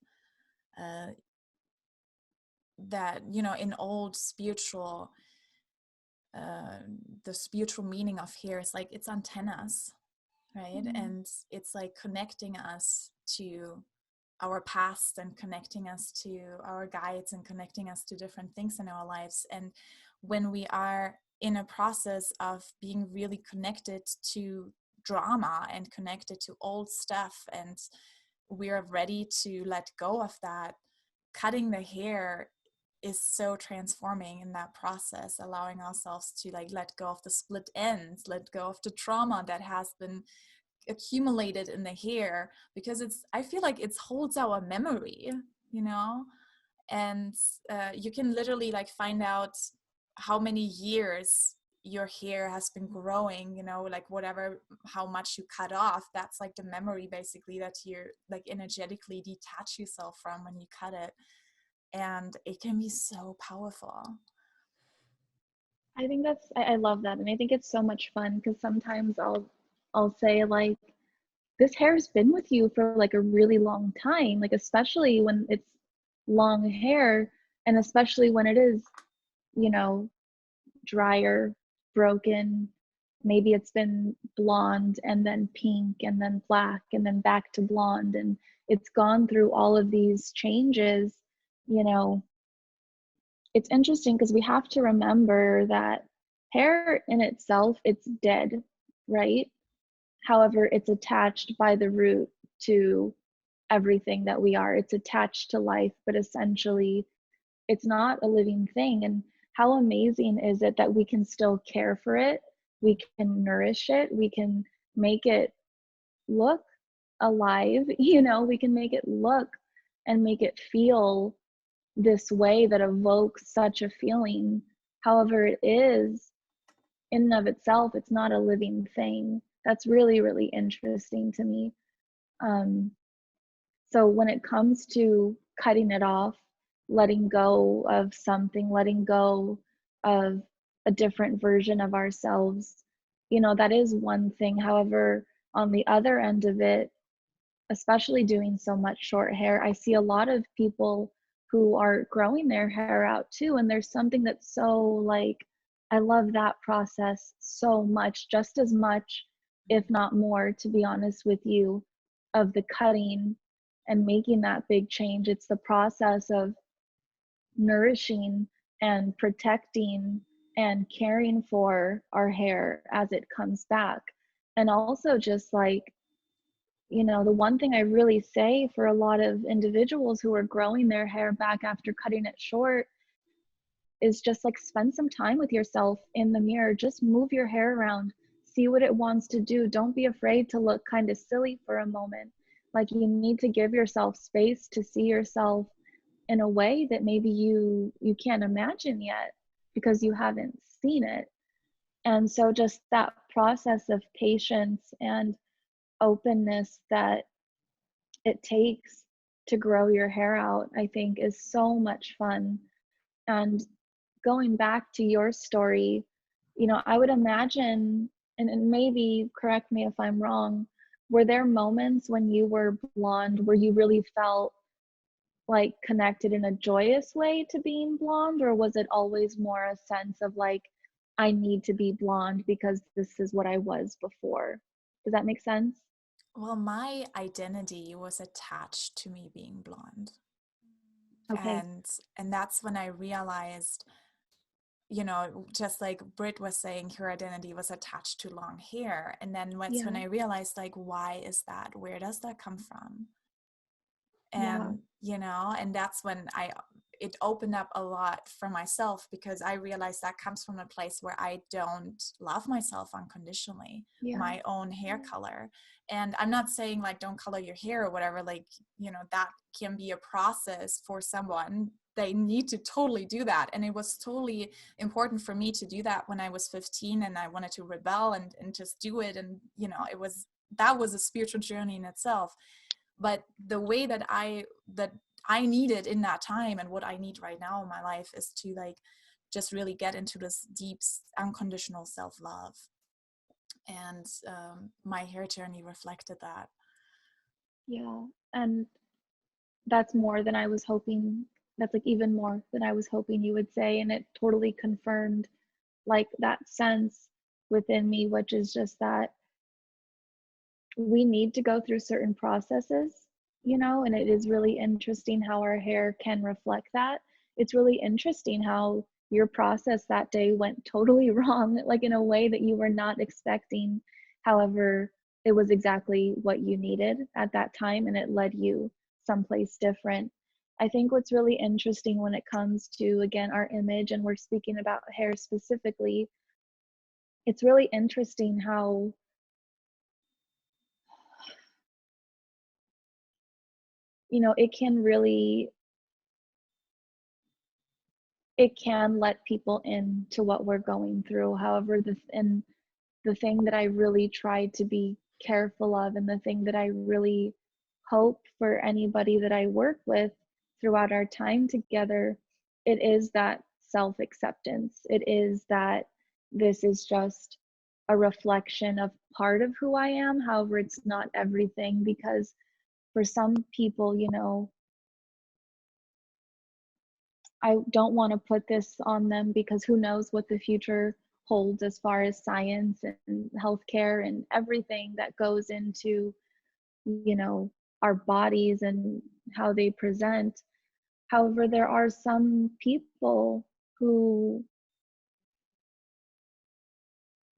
in old spiritual, the spiritual meaning of hair is like it's antennas, right? And it's like connecting us to our past, and connecting us to our guides, and connecting us to different things in our lives. And when we are in a process of being really connected to drama and connected to old stuff, and we are ready to let go of that, cutting the hair is so transforming in that process, allowing ourselves to like let go of the split ends, let go of the trauma that has been accumulated in the hair, because I feel like it holds our memory, and you can literally like find out how many years your hair has been growing, like how much you cut off, that's like the memory basically that you're like energetically detach yourself from when you cut it. And it can be so powerful. I think I love that. And I think it's so much fun, because sometimes I'll say like, this hair's been with you for like a really long time, like especially when it's long hair, and especially when it is, drier, broken. Maybe it's been blonde and then pink and then black and then back to blonde. And it's gone through all of these changes. You know, it's interesting because we have to remember that hair in itself, it's dead, right? However, it's attached by the root to everything that we are. It's attached to life, but essentially it's not a living thing. And how amazing is it that we can still care for it? We can nourish it. We can make it look alive. You know, we can make it look and make it feel this way that evokes such a feeling. However, it is in and of itself, it's not a living thing. That's really, really interesting to me. So when it comes to cutting it off, letting go of something, letting go of a different version of ourselves, you know, that is one thing. However, on the other end of it, especially doing so much short hair, I see a lot of people who are growing their hair out too. And there's something that's so like, I love that process so much, just as much, if not more, to be honest with you, of the cutting and making that big change. It's the process of nourishing and protecting and caring for our hair as it comes back. And also just like, you know, the one thing I really say for a lot of individuals who are growing their hair back after cutting it short is just like spend some time with yourself in the mirror. Just move your hair around, see what it wants to do. Don't be afraid to look kind of silly for a moment. Like, you need to give yourself space to see yourself in a way that maybe you can't imagine yet because you haven't seen it. And so just that process of patience and openness that it takes to grow your hair out, I think, is so much fun. And going back to your story, you know, I would imagine, and maybe correct me if I'm wrong, were there moments when you were blonde where you really felt like connected in a joyous way to being blonde, or was it always more a sense of like, I need to be blonde because this is what I was before? Does that make sense? Well, my identity was attached to me being blonde. Okay. And that's when I realized, you know, just like Britt was saying, her identity was attached to long hair. And then that's when Yeah. I realized, like, why is that? Where does that come from? Yeah. And, you know, and that's when it opened up a lot for myself, because I realized that comes from a place where I don't love myself unconditionally, Yeah. my own hair color. And I'm not saying like don't color your hair or whatever, like, you know, that can be a process for someone. They need to totally do that. And it was totally important for me to do that when I was 15 and I wanted to rebel and just do it. And, you know, that was a spiritual journey in itself. But the way that I needed in that time, and what I need right now in my life, is to like just really get into this deep unconditional self-love. And my hair journey reflected that. Yeah. And that's more than I was hoping. That's like even more than I was hoping you would say. And it totally confirmed like that sense within me, which is just that we need to go through certain processes, you know, and it is really interesting how our hair can reflect that. It's really interesting how your process that day went totally wrong, like in a way that you were not expecting. However, it was exactly what you needed at that time, and it led you someplace different. I think what's really interesting when it comes to, again, our image, and we're speaking about hair specifically, it's really interesting how you know it can let people into what we're going through. However, the thing that I really try to be careful of, and the thing that I really hope for anybody that I work with throughout our time together, it is that self-acceptance. It is that this is just a reflection of part of who I am. However, it's not everything, because for some people, you know, I don't want to put this on them because who knows what the future holds as far as science and healthcare and everything that goes into, you know, our bodies and how they present. However, there are some people who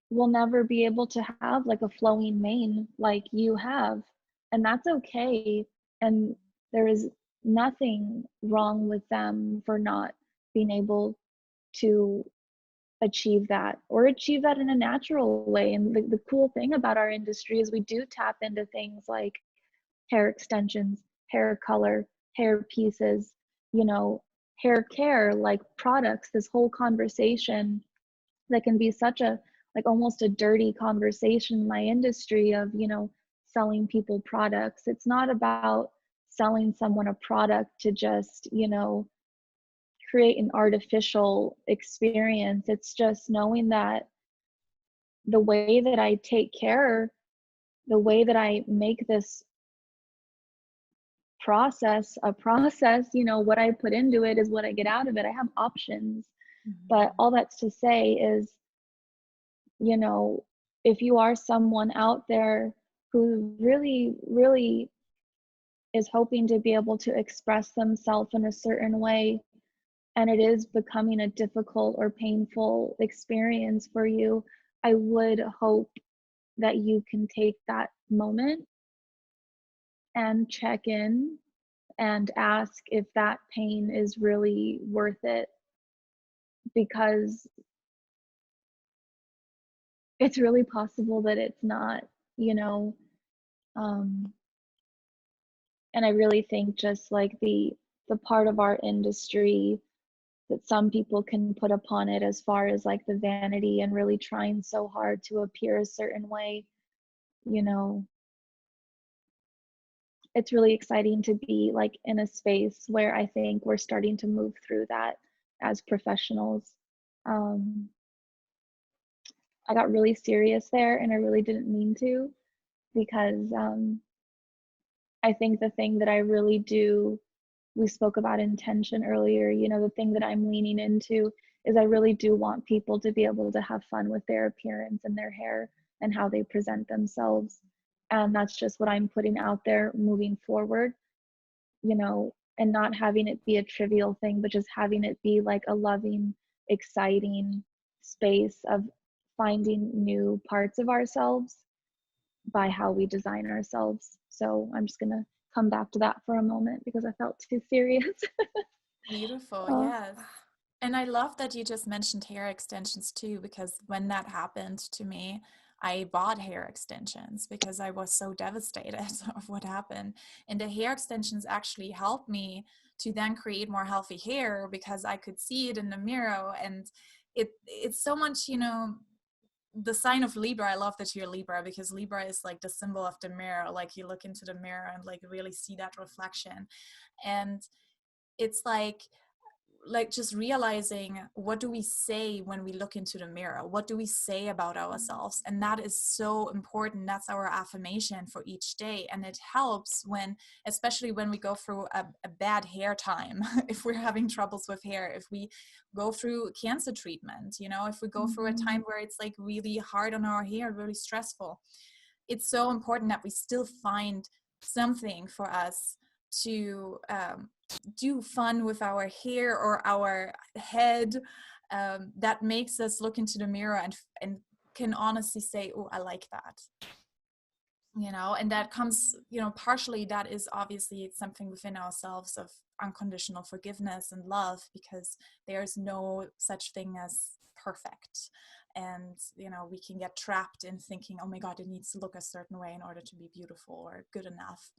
will never be able to have like a flowing mane like you have, and that's okay. And there is nothing wrong with them for not being able to achieve that or achieve that in a natural way. And the cool thing about our industry is we do tap into things like hair extensions, hair color, hair pieces, you know, hair care, like products, this whole conversation that can be such a, like almost a dirty conversation in my industry of, you know, selling people products. It's not about selling someone a product to just, you know, create an artificial experience. It's just knowing that the way that I take care, the way that I make this process a process, you know, what I put into it is what I get out of it. I have options. But all that's to say is, you know, if you are someone out there who really, really is hoping to be able to express themselves in a certain way, and it is becoming a difficult or painful experience for you, I would hope that you can take that moment and check in and ask if that pain is really worth it, because it's really possible that it's not, you know. um, and I really think just like the part of our industry that some people can put upon it as far as like the vanity and really trying so hard to appear a certain way, you know, it's really exciting to be like in a space where I think we're starting to move through that as professionals. um, I got really serious there and I really didn't mean to, because I think the thing that I really do, we spoke about intention earlier, you know, the thing that I'm leaning into is I really do want people to be able to have fun with their appearance and their hair and how they present themselves. And that's just what I'm putting out there moving forward, you know, and not having it be a trivial thing, but just having it be like a loving, exciting space of finding new parts of ourselves by how we design ourselves. So I'm just gonna come back to that for a moment because I felt too serious. Beautiful, uh, yes. And I love that you just mentioned hair extensions too, because when that happened to me, I bought hair extensions because I was so devastated of what happened. And the hair extensions actually helped me to then create more healthy hair because I could see it in the mirror. And it's so much, you know, the sign of Libra. I love that you're Libra because Libra is like the symbol of the mirror. Like you look into the mirror and like really see that reflection. And it's like just realizing, what do we say when we look into the mirror? What do we say about ourselves? And that is so important. That's our affirmation for each day. And it helps when, especially when we go through a bad hair time, if we're having troubles with hair, if we go through cancer treatment, you know, if we go through a time where it's like really hard on our hair, really stressful, it's so important that we still find something for us to do fun with our hair or our head, that makes us look into the mirror and can honestly say, oh, I like that, you know. And that comes, you know, partially that is obviously something within ourselves of unconditional forgiveness and love, because there's no such thing as perfect. And you know, we can get trapped in thinking, oh my god, it needs to look a certain way in order to be beautiful or good enough.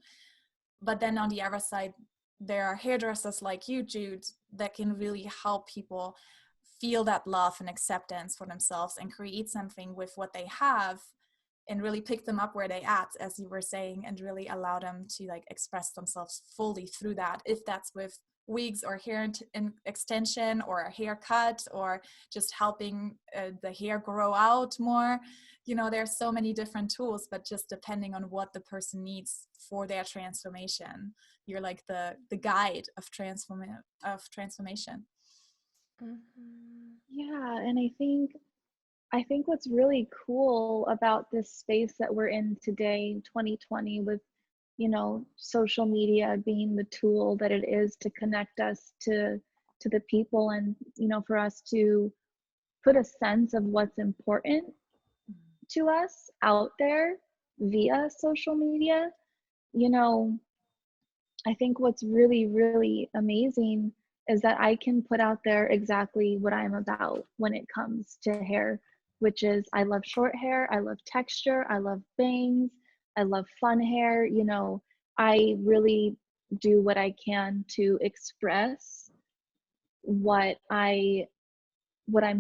But then on the other side, there are hairdressers like you, Jude, that can really help people feel that love and acceptance for themselves and create something with what they have and really pick them up where they at, as you were saying, and really allow them to like express themselves fully through that, if that's with wigs or hair extension or a haircut or just helping the hair grow out more. You know, there's so many different tools, but just depending on what the person needs for their transformation, you're like the guide of transformation. Yeah, and I think what's really cool about this space that we're in today, 2020, with, you know, social media being the tool that it is to connect us to the people, and, you know, for us to put a sense of what's important to us out there via social media. You know, I think what's really, really amazing is that I can put out there exactly what I'm about when it comes to hair, which is I love short hair, I love texture, I love bangs, I love fun hair. You know, I really do what I can to express what I'm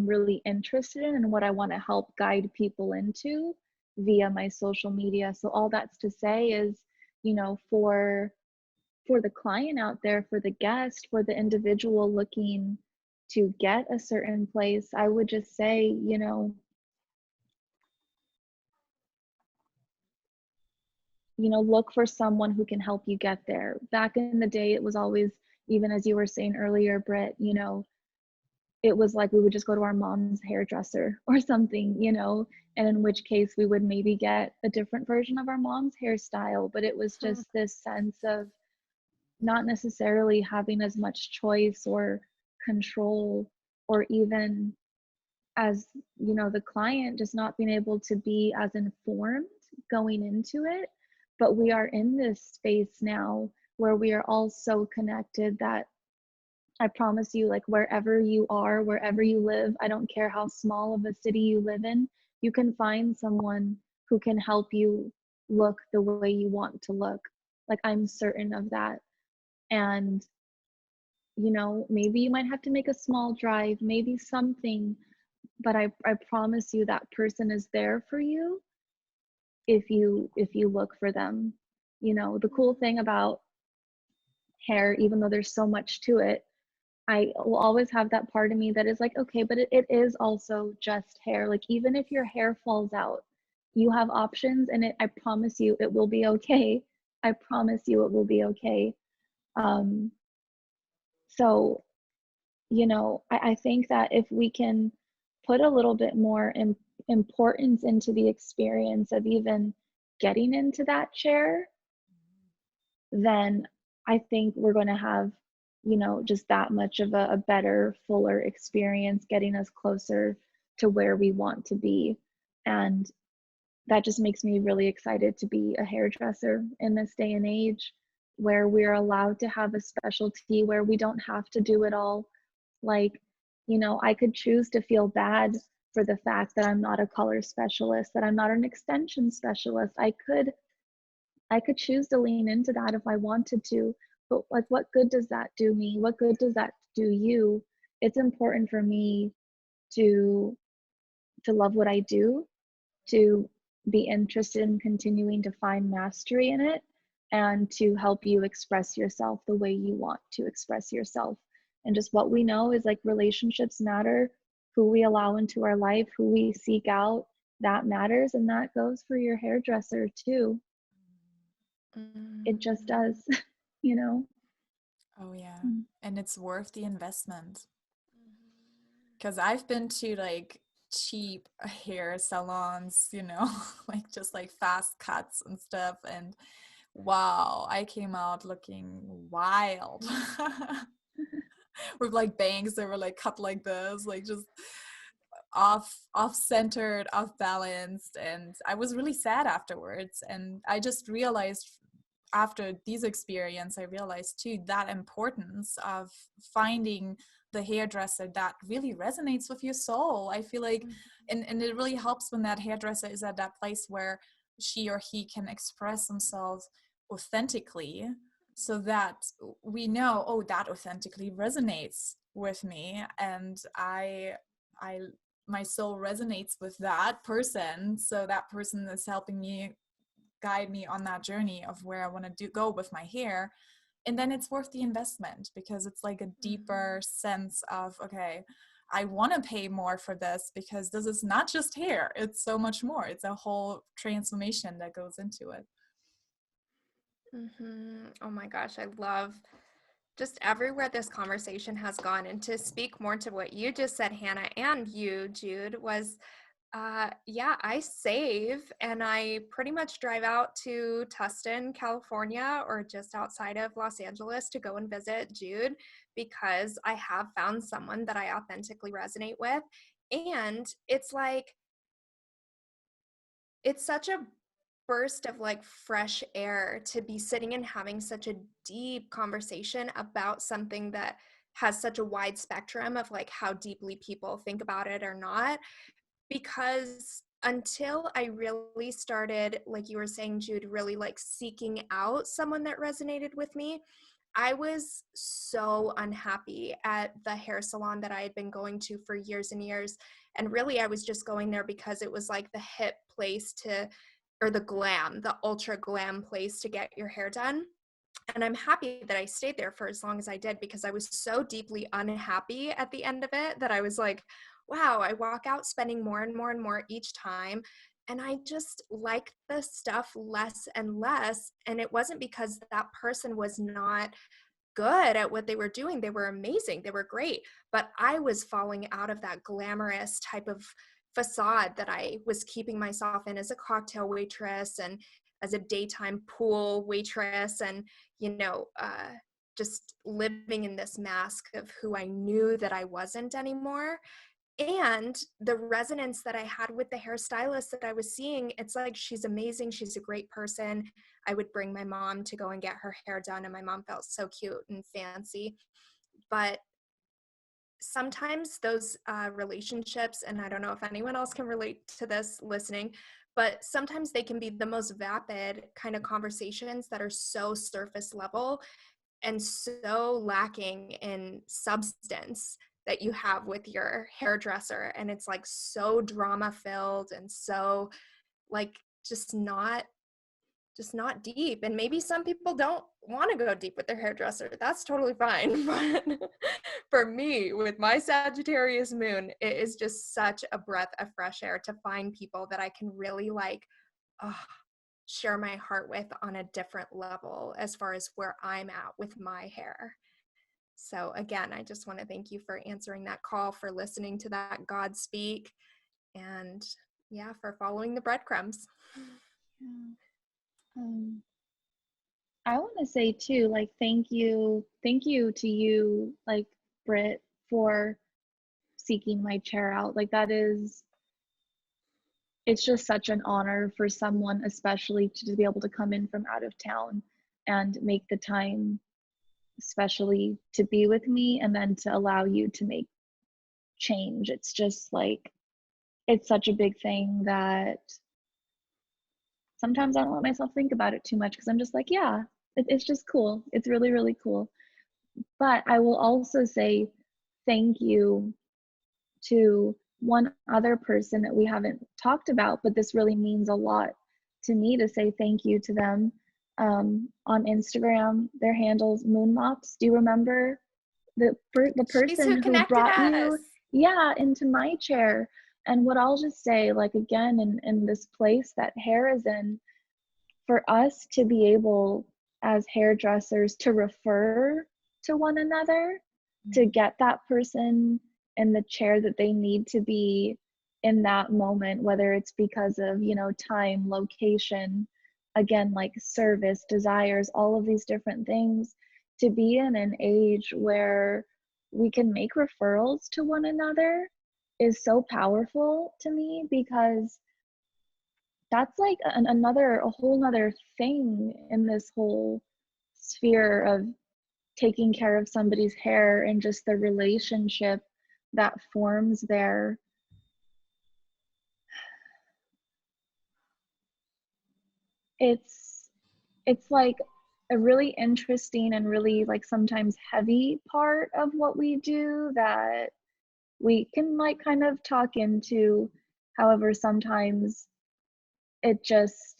really interested in and what I want to help guide people into via my social media. So all that's to say is, you know, for the client out there, for the guest, for the individual looking to get a certain place, I would just say, look for someone who can help you get there. Back in the day, it was always, even as you were saying earlier, Britt, it was like we would just go to our mom's hairdresser or something, and in which case we would maybe get a different version of our mom's hairstyle. But it was just this sense of not necessarily having as much choice or control, or even as, the client just not being able to be as informed going into it. But we are in this space now where we are all so connected that I promise you, like, wherever you are, wherever you live, I don't care how small of a city you live in, you can find someone who can help you look the way you want to look. Like, I'm certain of that. And, maybe you might have to make a small drive, maybe something, but I promise you that person is there for you if you look for them. The cool thing about hair, even though there's so much to it, I will always have that part of me that is like, okay, but it is also just hair. Like, even if your hair falls out, you have options, and I promise you it will be okay. I promise you it will be okay. So, I think that if we can put a little bit more importance into the experience of even getting into that chair, then I think we're going to have, just that much of a better, fuller experience, getting us closer to where we want to be. And that just makes me really excited to be a hairdresser in this day and age, where we're allowed to have a specialty, where we don't have to do it all. Like, I could choose to feel bad for the fact that I'm not a color specialist, that I'm not an extension specialist. I could choose to lean into that if I wanted to, but like, what good does that do me? What good does that do you? It's important for me to love what I do, to be interested in continuing to find mastery in it, and to help you express yourself the way you want to express yourself. And just what we know is, like, relationships matter. Who we allow into our life, who we seek out, that matters. And that goes for your hairdresser too. It just does, you know? Oh yeah. And it's worth the investment. Because I've been to like cheap hair salons, like just like fast cuts and stuff. And wow, I came out looking wild. With like bangs that were like cut like this, like just off-centered, off-balanced. And I was really sad afterwards. And I just realized after these experience, I realized too that importance of finding the hairdresser that really resonates with your soul. I feel like, and it really helps when that hairdresser is at that place where she or he can express themselves authentically, so that we know, oh, that authentically resonates with me, and I my soul resonates with that person, so that person is helping me guide me on that journey of where I want to go with my hair. And then it's worth the investment, because it's like a deeper sense of, okay, I want to pay more for this, because this is not just hair, it's so much more. It's a whole transformation that goes into it. Oh my gosh, I love just everywhere this conversation has gone, and to speak more to what you just said, Hannah, and you, Jude, was yeah, I save and I pretty much drive out to Tustin, California, or just outside of Los Angeles to go and visit Jude because I have found someone that I authentically resonate with. And it's like, it's such a burst of like fresh air to be sitting and having such a deep conversation about something that has such a wide spectrum of like how deeply people think about it or not. Because until I really started, like you were saying, Jude, really like seeking out someone that resonated with me, I was so unhappy at the hair salon that I had been going to for years and years. And really, I was just going there because it was like the hip place to, or the ultra glam place to get your hair done. And I'm happy that I stayed there for as long as I did because I was so deeply unhappy at the end of it that I was like, wow, I walk out spending more and more and more each time. And I just like the stuff less and less. And it wasn't because that person was not good at what they were doing. They were amazing. They were great. But I was falling out of that glamorous type of facade that I was keeping myself in as a cocktail waitress and as a daytime pool waitress, and, just living in this mask of who I knew that I wasn't anymore. And the resonance that I had with the hairstylist that I was seeing, it's like, she's amazing. She's a great person. I would bring my mom to go and get her hair done, and my mom felt so cute and fancy. But sometimes those relationships, and I don't know if anyone else can relate to this listening, but sometimes they can be the most vapid kind of conversations that are so surface level and so lacking in substance that you have with your hairdresser. And it's like so drama filled and so like just not deep. And maybe some people don't want to go deep with their hairdresser. That's totally fine. But for me, with my Sagittarius moon, it is just such a breath of fresh air to find people that I can really like share my heart with on a different level as far as where I'm at with my hair. So again, I just want to thank you for answering that call, for listening to that God speak, and yeah, for following the breadcrumbs. I want to say too, like, thank you to you, like, Britt, for seeking my chair out. Like, it's just such an honor for someone, especially to be able to come in from out of town and make the time, especially to be with me, and then to allow you to make change. It's just like, it's such a big thing that sometimes I don't let myself think about it too much because I'm just like, yeah, it's just cool. It's really, really cool. But I will also say thank you to one other person that we haven't talked about, but this really means a lot to me to say thank you to them. On Instagram, their handle's Moonmops. Do you remember the person who brought you into my chair? And what I'll just say, like, again, in this place that hair is in, for us to be able as hairdressers to refer to one another, to get that person in the chair that they need to be in that moment, whether it's because of, time, location, again, like service, desires, all of these different things, to be in an age where we can make referrals to one another is so powerful to me, because that's like a whole nother thing in this whole sphere of taking care of somebody's hair, and just the relationship that forms there. It's like a really interesting and really, like, sometimes heavy part of what we do that we can, like, kind of talk into. However, sometimes it just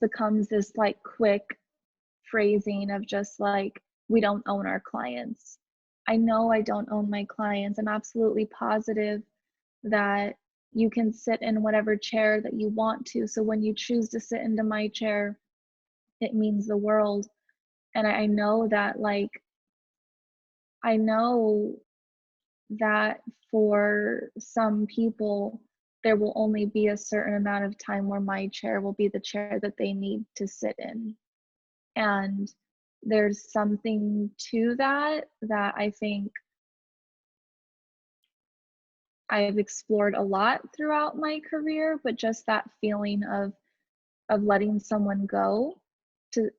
becomes this, like, quick phrasing of just like, we don't own our clients. I know I don't own my clients. I'm absolutely positive that you can sit in whatever chair that you want to. So when you choose to sit into my chair, it means the world. And I know that, like, I know that for some people, there will only be a certain amount of time where my chair will be the chair that they need to sit in. And there's something to that I think I've explored a lot throughout my career, but just that feeling of letting someone go to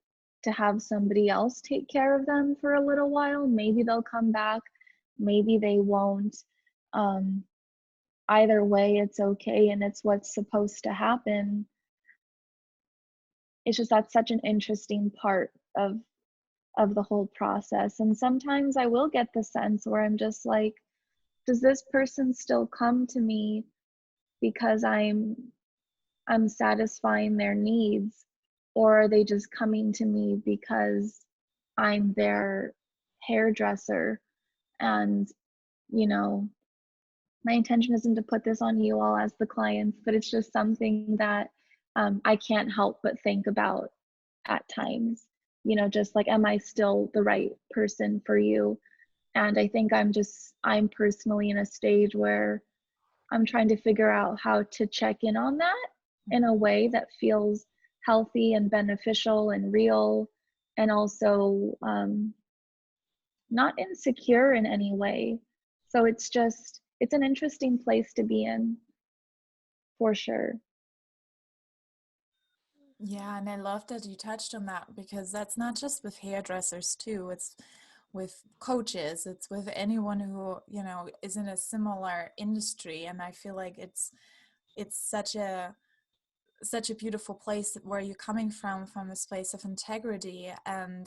have somebody else take care of them for a little while. Maybe they'll come back, maybe they won't. Um, Either way, it's okay, and it's what's supposed to happen. It's just that's such an interesting part of the whole process. And sometimes I will get the sense where I'm just like, does this person still come to me because I'm satisfying their needs, or are they just coming to me because I'm their hairdresser? And you know, my intention isn't to put this on you all as the clients, but it's just something that I can't help but think about at times. Just like, am I still the right person for you? And I think I'm personally in a stage where I'm trying to figure out how to check in on that in a way that feels healthy and beneficial and real, and also not insecure in any way. So it's an interesting place to be in, for sure. Yeah, and I love that you touched on that, because that's not just with hairdressers too. It's with coaches, it's with anyone who, is in a similar industry. And I feel like it's such a beautiful place where you're coming from this place of integrity, and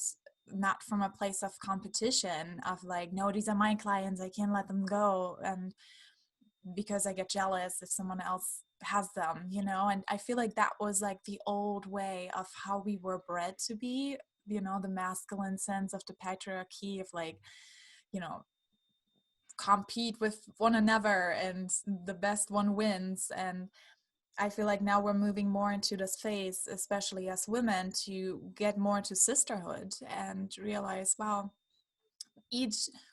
not from a place of competition of like, no, these are my clients, I can't let them go, and because I get jealous if someone else has them, and I feel like that was like the old way of how we were bred to be, the masculine sense of the patriarchy of like, compete with one another and the best one wins. And I feel like now we're moving more into this phase, especially as women, to get more into sisterhood and realize, wow,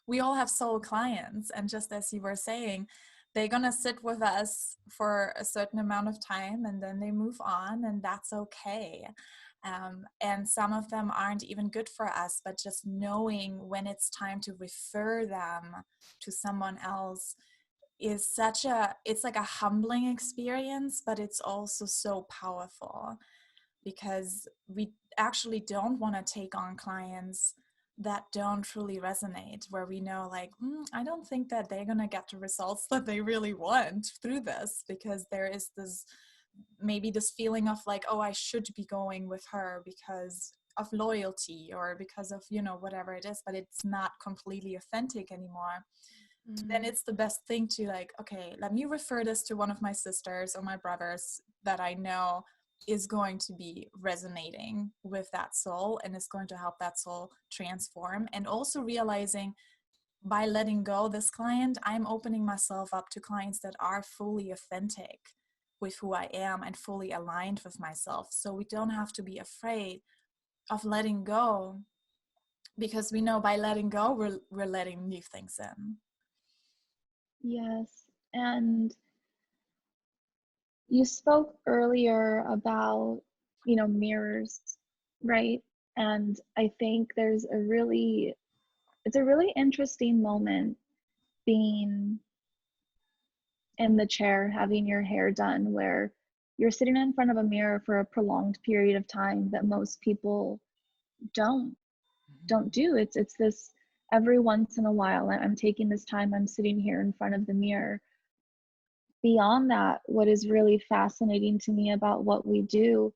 we all have soul clients. And just as you were saying, they're going to sit with us for a certain amount of time and then they move on, and that's okay. And some of them aren't even good for us, but just knowing when it's time to refer them to someone else is it's like a humbling experience, but it's also so powerful, because we actually don't want to take on clients that don't truly resonate, where we know like, I don't think that they're going to get the results that they really want through this, because there is maybe this feeling of like, oh, I should be going with her because of loyalty or because of, whatever it is, but it's not completely authentic anymore. Then it's the best thing to like, okay, let me refer this to one of my sisters or my brothers that I know is going to be resonating with that soul and is going to help that soul transform. And also realizing, by letting go this client, I'm opening myself up to clients that are fully authentic with who I am and fully aligned with myself. So we don't have to be afraid of letting go, because we know by letting go, we're letting new things in. Yes. And you spoke earlier about, mirrors, right? And I think it's a really interesting moment being in the chair, having your hair done, where you're sitting in front of a mirror for a prolonged period of time that most people don't do. It's this every once in a while, I'm taking this time, I'm sitting here in front of the mirror. Beyond that, what is really fascinating to me about what we do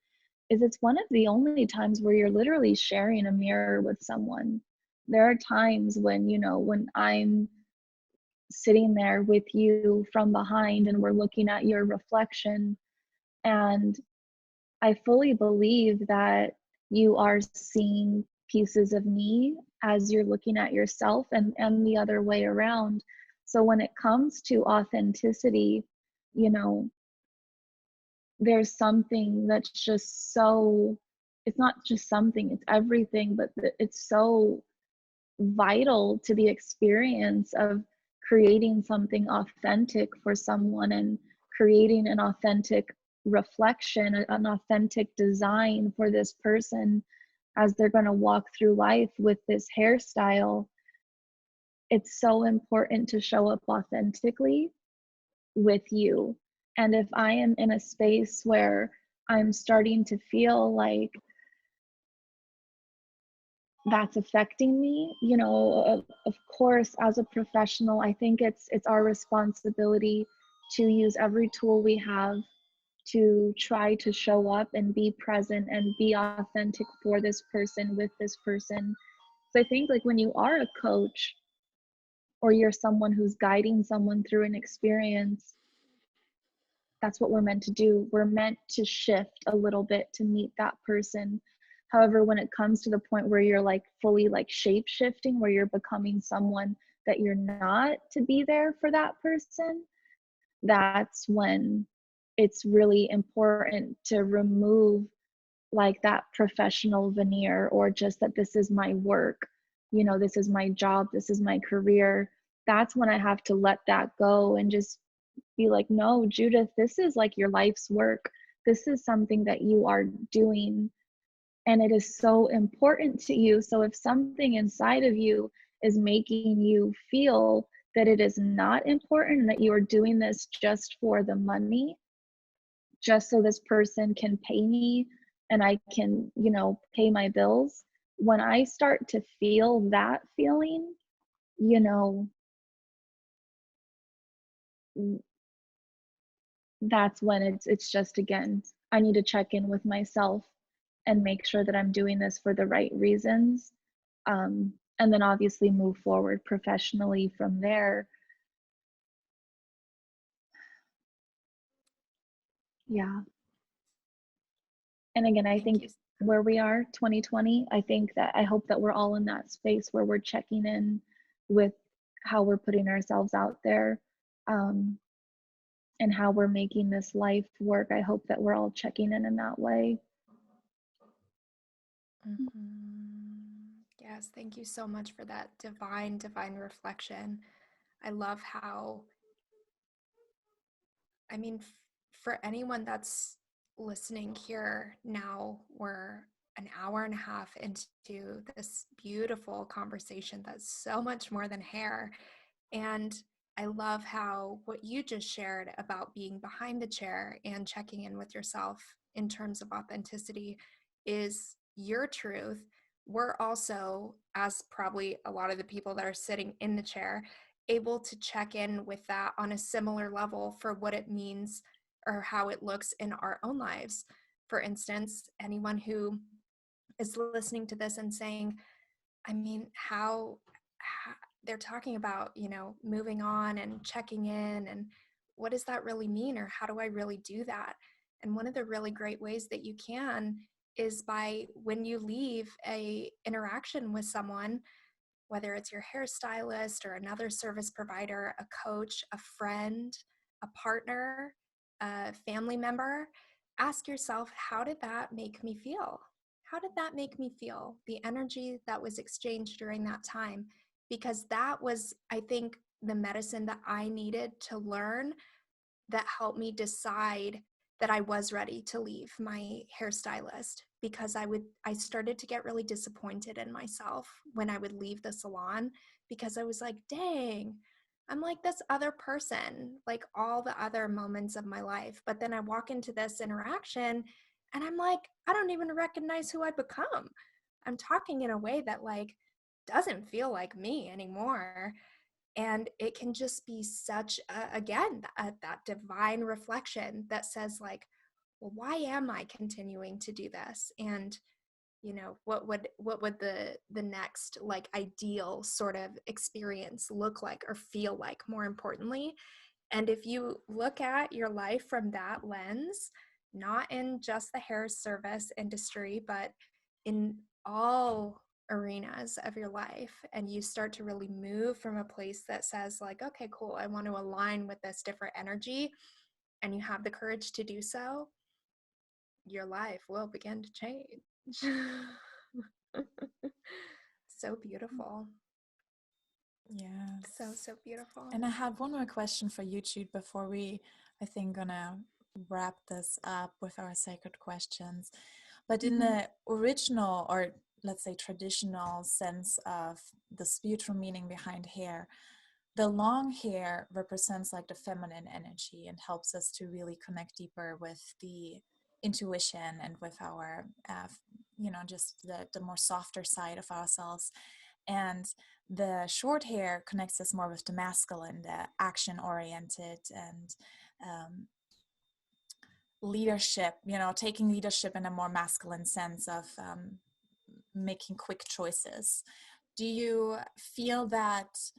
is it's one of the only times where you're literally sharing a mirror with someone. There are times when, when I'm sitting there with you from behind and we're looking at your reflection, and I fully believe that you are seeing pieces of me as you're looking at yourself, and the other way around. So when it comes to authenticity, there's something that's just it's not just something, it's everything, but it's so vital to the experience of creating something authentic for someone and creating an authentic reflection, an authentic design for this person as they're going to walk through life with this hairstyle. It's so important to show up authentically with you. And if I am in a space where I'm starting to feel like that's affecting me, you know, of course, as a professional, I think it's our responsibility to use every tool we have to try to show up and be present and be authentic for this person, with this person. So I think, like, when you are a coach or you're someone who's guiding someone through an experience, that's what we're meant to do. We're meant to shift a little bit to meet that person. However, when it comes to the point where you're like fully like shape shifting, where you're becoming someone that you're not to be there for that person, that's when it's really important to remove like that professional veneer, or just that this is my work, you know, this is my job, this is my career. That's when I have to let that go and just be like, no, Judith, this is like your life's work. This is something that you are doing, and it is so important to you. So if something inside of you is making you feel that it is not important, that you are doing this just for the money, just so this person can pay me and I can, you know, pay my bills, when I start to feel that feeling, you know, that's when it's just, again, I need to check in with myself and make sure that I'm doing this for the right reasons, and then obviously move forward professionally from there. Yeah. And again, I Thank think you. where we are, 2020, I think that I hope that we're all in that space where we're checking in with how we're putting ourselves out there, um, and how we're making this life work. I hope that we're all checking in that way. Yes, thank you so much for that divine reflection. I love how, I mean, for anyone that's listening here now, we're an hour and a half into this beautiful conversation that's so much more than hair. And I love how what you just shared about being behind the chair and checking in with yourself in terms of authenticity is your truth. We're also, as probably a lot of the people that are sitting in the chair, able to check in with that on a similar level for what it means or how it looks in our own lives. For instance, anyone who is listening to this and saying, I mean, how they're talking about, you know, moving on and checking in, and what does that really mean, or how do I really do that? And one of the really great ways that you can is by, when you leave a interaction with someone, whether it's your hairstylist or another service provider, a coach, a friend, a partner, a family member, ask yourself, how did that make me feel? How did that make me feel? The energy that was exchanged during that time, because that was, I think, the medicine that I needed to learn that helped me decide that I was ready to leave my hairstylist, because I started to get really disappointed in myself when I would leave the salon, because I was like, dang, I'm like this other person, like all the other moments of my life. But then I walk into this interaction and I'm like, I don't even recognize who I become. I'm talking in a way that like doesn't feel like me anymore. And it can just be such again that divine reflection that says like, well, why am I continuing to do this? And you know, what would the next like ideal sort of experience look like or feel like, more importantly? And if you look at your life from that lens, not in just the hair service industry, but in all arenas of your life, and you start to really move from a place that says like, okay, cool, I want to align with this different energy, and you have the courage to do so, your life will begin to change. So beautiful. Yeah. So beautiful. And I have one more question for you, Jude, before we, I think, gonna wrap this up with our sacred questions. But in the original, or let's say traditional sense of the spiritual meaning behind hair, the long hair represents like the feminine energy and helps us to really connect deeper with the intuition and with our, just the more softer side of ourselves. And the short hair connects us more with the masculine, the action oriented and leadership, taking leadership in a more masculine sense of making quick choices. Do you feel that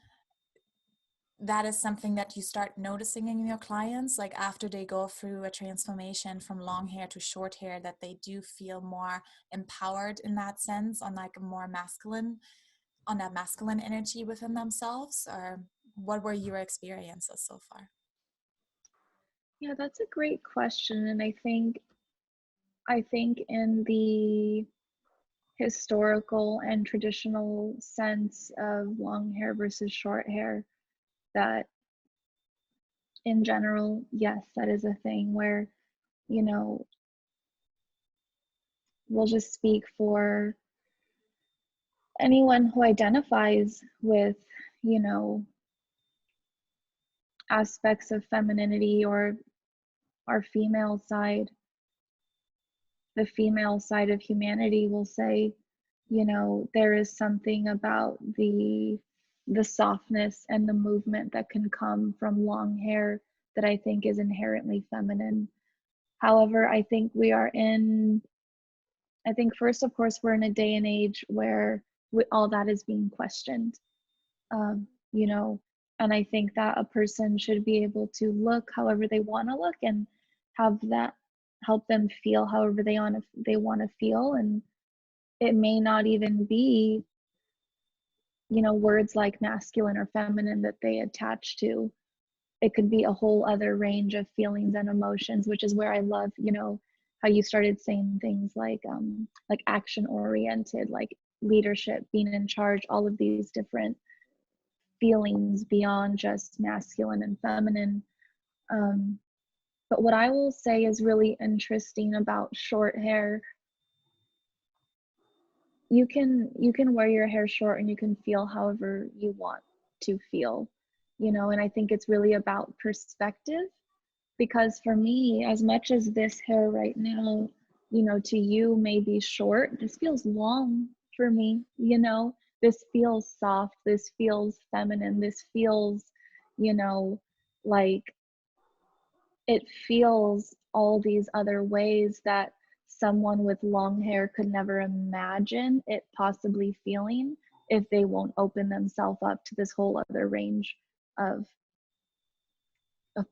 that is something that you start noticing in your clients, like after they go through a transformation from long hair to short hair, that they do feel more empowered in that sense, on like a more masculine, on that masculine energy within themselves? Or what were your experiences so far? Yeah, that's a great question. And I think in the historical and traditional sense of long hair versus short hair, that in general, yes, that is a thing where, you know, we'll just speak for anyone who identifies with, you know, aspects of femininity or our female side. The female side of humanity will say, there is something about the softness and the movement that can come from long hair that I think is inherently feminine. However, I think first, of course, we're in a day and age where all that is being questioned, um, you know, and I think that a person should be able to look however they want to look and have that help them feel however they want to feel. And it may not even be, words like masculine or feminine that they attach to. It could be a whole other range of feelings and emotions, which is where I love, how you started saying things like action oriented, like leadership, being in charge, all of these different feelings beyond just masculine and feminine. But what I will say is really interesting about short hair, you can wear your hair short and you can feel however you want to feel, and I think it's really about perspective. Because for me, as much as this hair right now, to you may be short, this feels long for me. This feels soft, this feels feminine, this feels, like it feels all these other ways that someone with long hair could never imagine it possibly feeling if they won't open themselves up to this whole other range of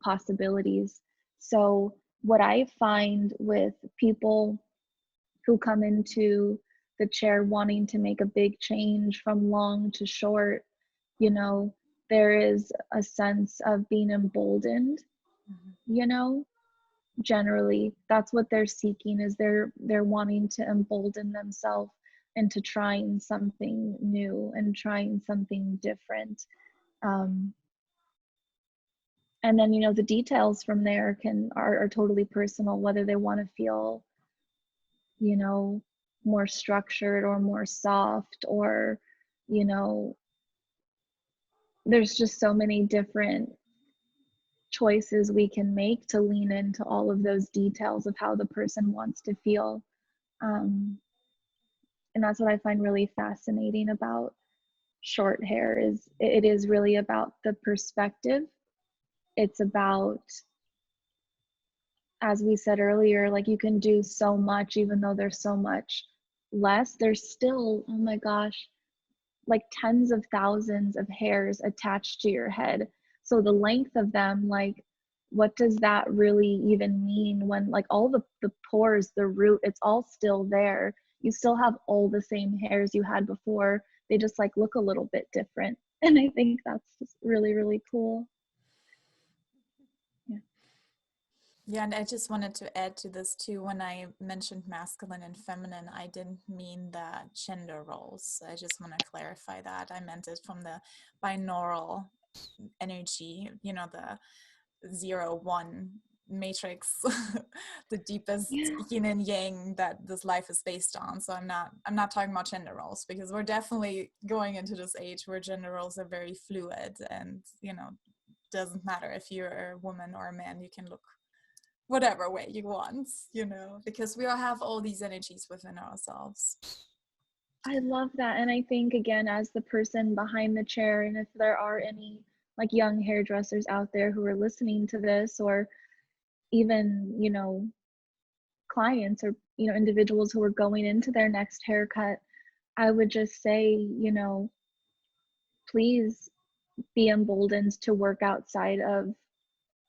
possibilities. So what I find with people who come into the chair wanting to make a big change from long to short, there is a sense of being emboldened, generally that's what they're seeking, is they're wanting to embolden themselves into trying something new and trying something different. And then the details from there are totally personal, whether they want to feel more structured or more soft, or there's just so many different choices we can make to lean into all of those details of how the person wants to feel. And that's what I find really fascinating about short hair, is it is really about the perspective. It's about, as we said earlier, like you can do so much, even though there's so much less, there's still, oh my gosh, like tens of thousands of hairs attached to your head. So the length of them, like, what does that really even mean when like all the pores, the root, it's all still there. You still have all the same hairs you had before. They just like look a little bit different. And I think that's just really, really cool. Yeah. Yeah, and I just wanted to add to this too. When I mentioned masculine and feminine, I didn't mean the gender roles. I just want to clarify that. I meant it from the binaural energy, you know, the 0-1 matrix, the deepest Yeah. yin and yang that this life is based on. So I'm not talking about gender roles, because we're definitely going into this age where gender roles are very fluid, and you know, doesn't matter if you're a woman or a man, you can look whatever way you want, you know, because we all have all these energies within ourselves. I love that. And I think, again, as the person behind the chair, and if there are any like young hairdressers out there who are listening to this, or even, you know, clients, or, you know, individuals who are going into their next haircut, I would just say, you know, please be emboldened to work outside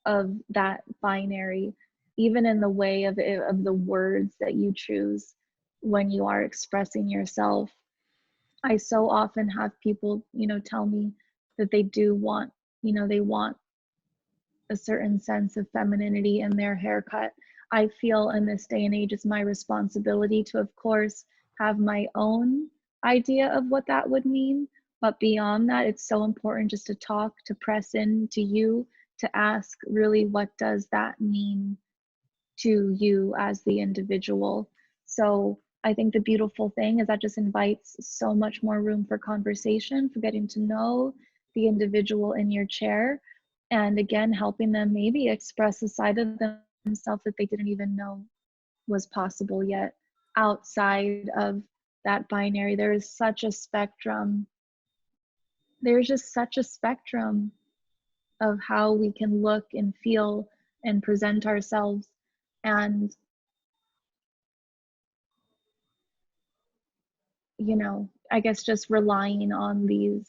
of that binary, even in the way of the words that you choose when you are expressing yourself. I so often have people, you know, tell me that they do want, you know, they want a certain sense of femininity in their haircut. I feel in this day and age it's my responsibility to, of course, have my own idea of what that would mean. But beyond that, it's so important just to talk, to press into you, to ask really, what does that mean to you as the individual? So I think the beautiful thing is that just invites so much more room for conversation, for getting to know the individual in your chair, and again, helping them maybe express a side of themselves that they didn't even know was possible yet outside of that binary. There is such a spectrum. There's just such a spectrum of how we can look and feel and present ourselves. And you know, I guess just relying on these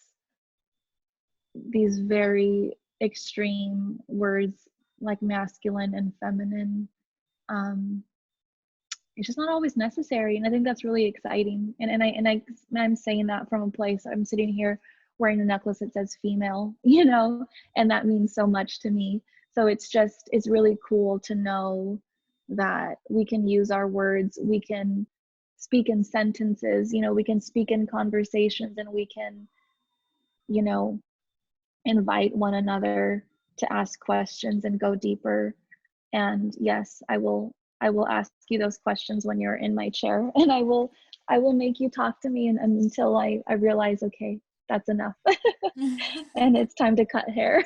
very extreme words like masculine and feminine, um, it's just not always necessary. And I think that's really exciting. I'm saying that from a place, I'm sitting here wearing a necklace that says female, you know, and that means so much to me. So it's really cool to know that we can use our words, we can speak in sentences, you know, we can speak in conversations, and we can, you know, invite one another to ask questions and go deeper. And yes, I will ask you those questions when you're in my chair, and I will make you talk to me, and until I realize, okay, that's enough. And it's time to cut hair.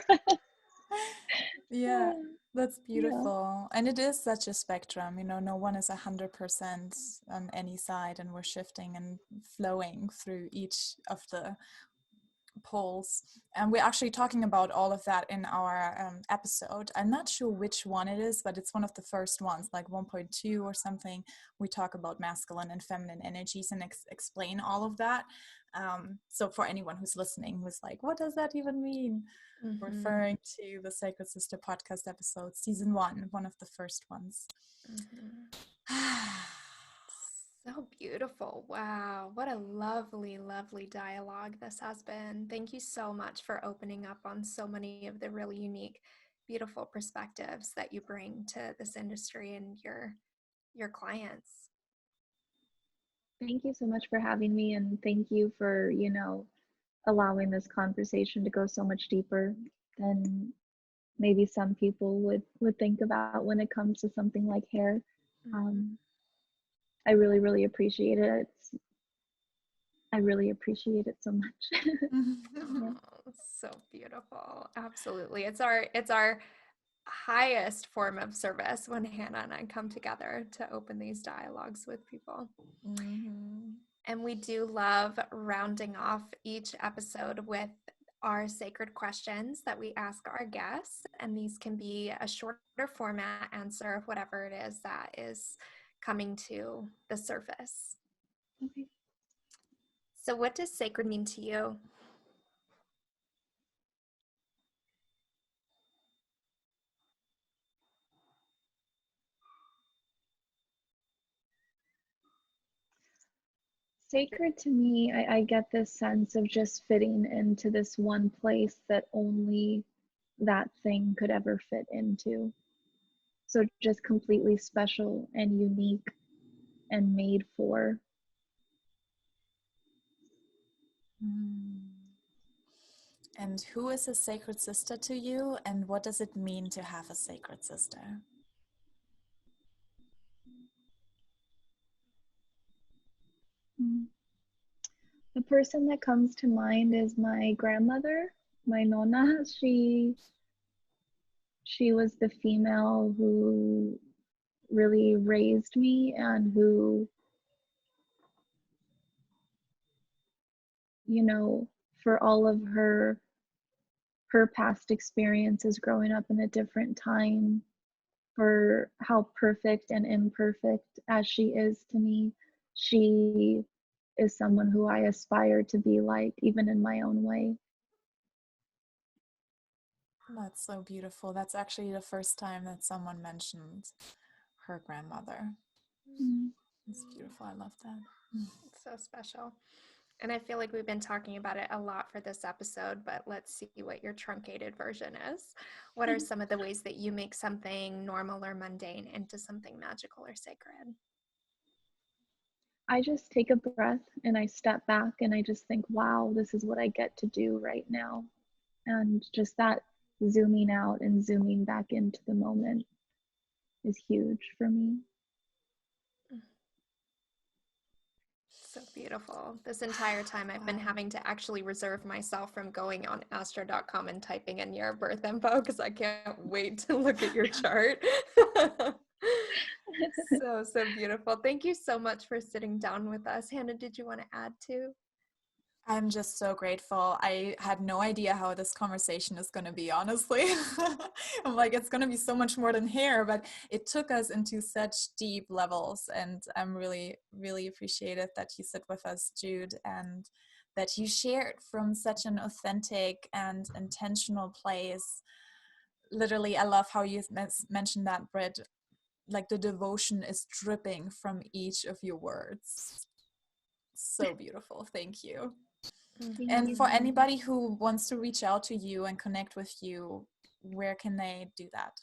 Yeah, that's Yeah. beautiful. And it is such a spectrum, you know, no one is 100% on any side, and we're shifting and flowing through each of the poles. And we're actually talking about all of that in our episode. I'm not sure which one it is, but it's one of the first ones, like 1.2 or something. We talk about masculine and feminine energies and explain all of that. So for anyone who's listening, who's like, what does that even mean? Mm-hmm. Referring to the Sacred Sister podcast episode, season one of the first ones. Mm-hmm. So beautiful. Wow. What a lovely, lovely dialogue this has been. Thank you so much for opening up on so many of the really unique, beautiful perspectives that you bring to this industry and your clients. Thank you so much for having me, and thank you for, you know, allowing this conversation to go so much deeper than maybe some people would think about when it comes to something like hair. Um, I really, really appreciate it. I really appreciate it so much. Yeah. Oh, so beautiful. Absolutely. It's our highest form of service when Hannah and I come together to open these dialogues with people. Mm-hmm. And we do love rounding off each episode with our sacred questions that we ask our guests. And these can be a shorter format answer of whatever it is that is coming to the surface. Okay. So, what does sacred mean to you? Sacred to me, I get this sense of just fitting into this one place that only that thing could ever fit into. So just completely special and unique and made for. And who is a sacred sister to you, and what does it mean to have a sacred sister? The person that comes to mind is my grandmother, my nonna. She was the female who really raised me and who, you know, for all of her past experiences growing up in a different time, for how perfect and imperfect as she is to me, she is someone who I aspire to be like, even in my own way. That's so beautiful. That's actually the first time that someone mentioned her grandmother. Mm. It's beautiful. I love that. It's so special. And I feel like we've been talking about it a lot for this episode, but let's see what your truncated version is. What are some of the ways that you make something normal or mundane into something magical or sacred? I just take a breath and I step back and I just think, wow, this is what I get to do right now. And just that zooming out and zooming back into the moment is huge for me. So beautiful. This entire time I've been having to actually reserve myself from going on astro.com and typing in your birth info because I can't wait to look at your chart. So beautiful. Thank you so much for sitting down with us. Hannah, did you want to add to? I'm just so grateful. I had no idea how this conversation is going to be, honestly. I'm like, it's going to be so much more than hair, but it took us into such deep levels. And I'm really, really appreciative that you sit with us, Jude, and that you shared from such an authentic and intentional place. Literally, I love how you mentioned that, Britt, like the devotion is dripping from each of your words. So beautiful. Thank you. And for anybody who wants to reach out to you and connect with you, where can they do that?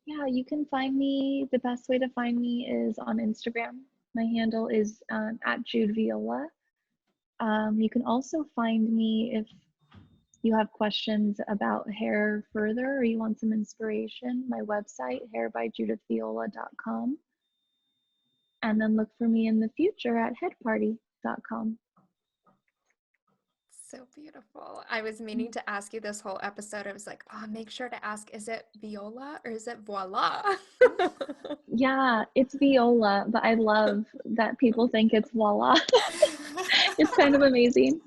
Yeah, you can find me. The best way to find me is on Instagram. My handle is at Jude Viola. You can also find me if you have questions about hair further or you want some inspiration. My website, hairbyjudithviola.com. And then look for me in the future at headparty.com. So beautiful. I was meaning to ask you this whole episode. I was like, oh, make sure to ask, is it Viola or is it Voila? Yeah, it's Viola, but I love that people think it's voila. It's kind of amazing.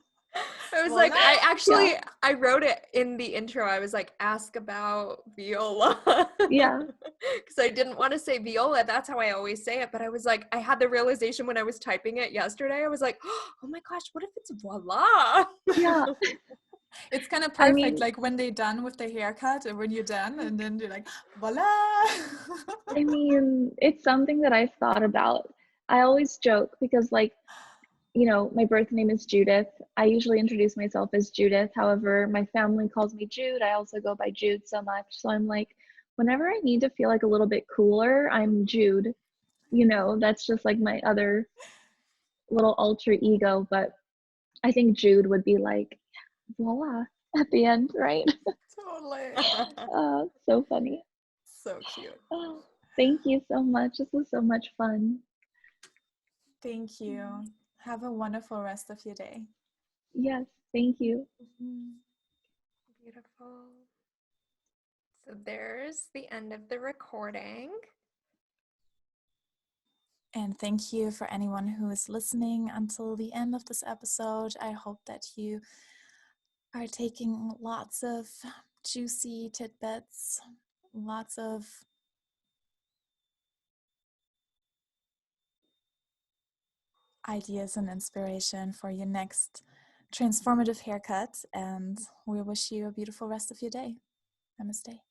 I was Voila. like, I wrote it in the intro. I was like, ask about Viola. Yeah. Because I didn't want to say Viola. That's how I always say it. But I was like, I had the realization when I was typing it yesterday. I was like, oh my gosh, what if it's Voila? Yeah. It's kind of perfect, I mean, like when they're done with the haircut and when you're done and then you're like, voila. it's something that I've thought about. I always joke because, like, you know, my birth name is Judith. I usually introduce myself as Judith. However, my family calls me Jude. I also go by Jude so much. So I'm like, whenever I need to feel like a little bit cooler, I'm Jude. You know, that's just like my other little alter ego. But I think Jude would be like, voila, at the end, right? Totally. So funny. So cute. Oh, thank you so much. This was so much fun. Thank you. Have a wonderful rest of your day. Yes, thank you. Beautiful. So there's the end of the recording. And thank you for anyone who is listening until the end of this episode. I hope that you are taking lots of juicy tidbits, lots of ideas and inspiration for your next transformative haircut. And we wish you a beautiful rest of your day. Namaste.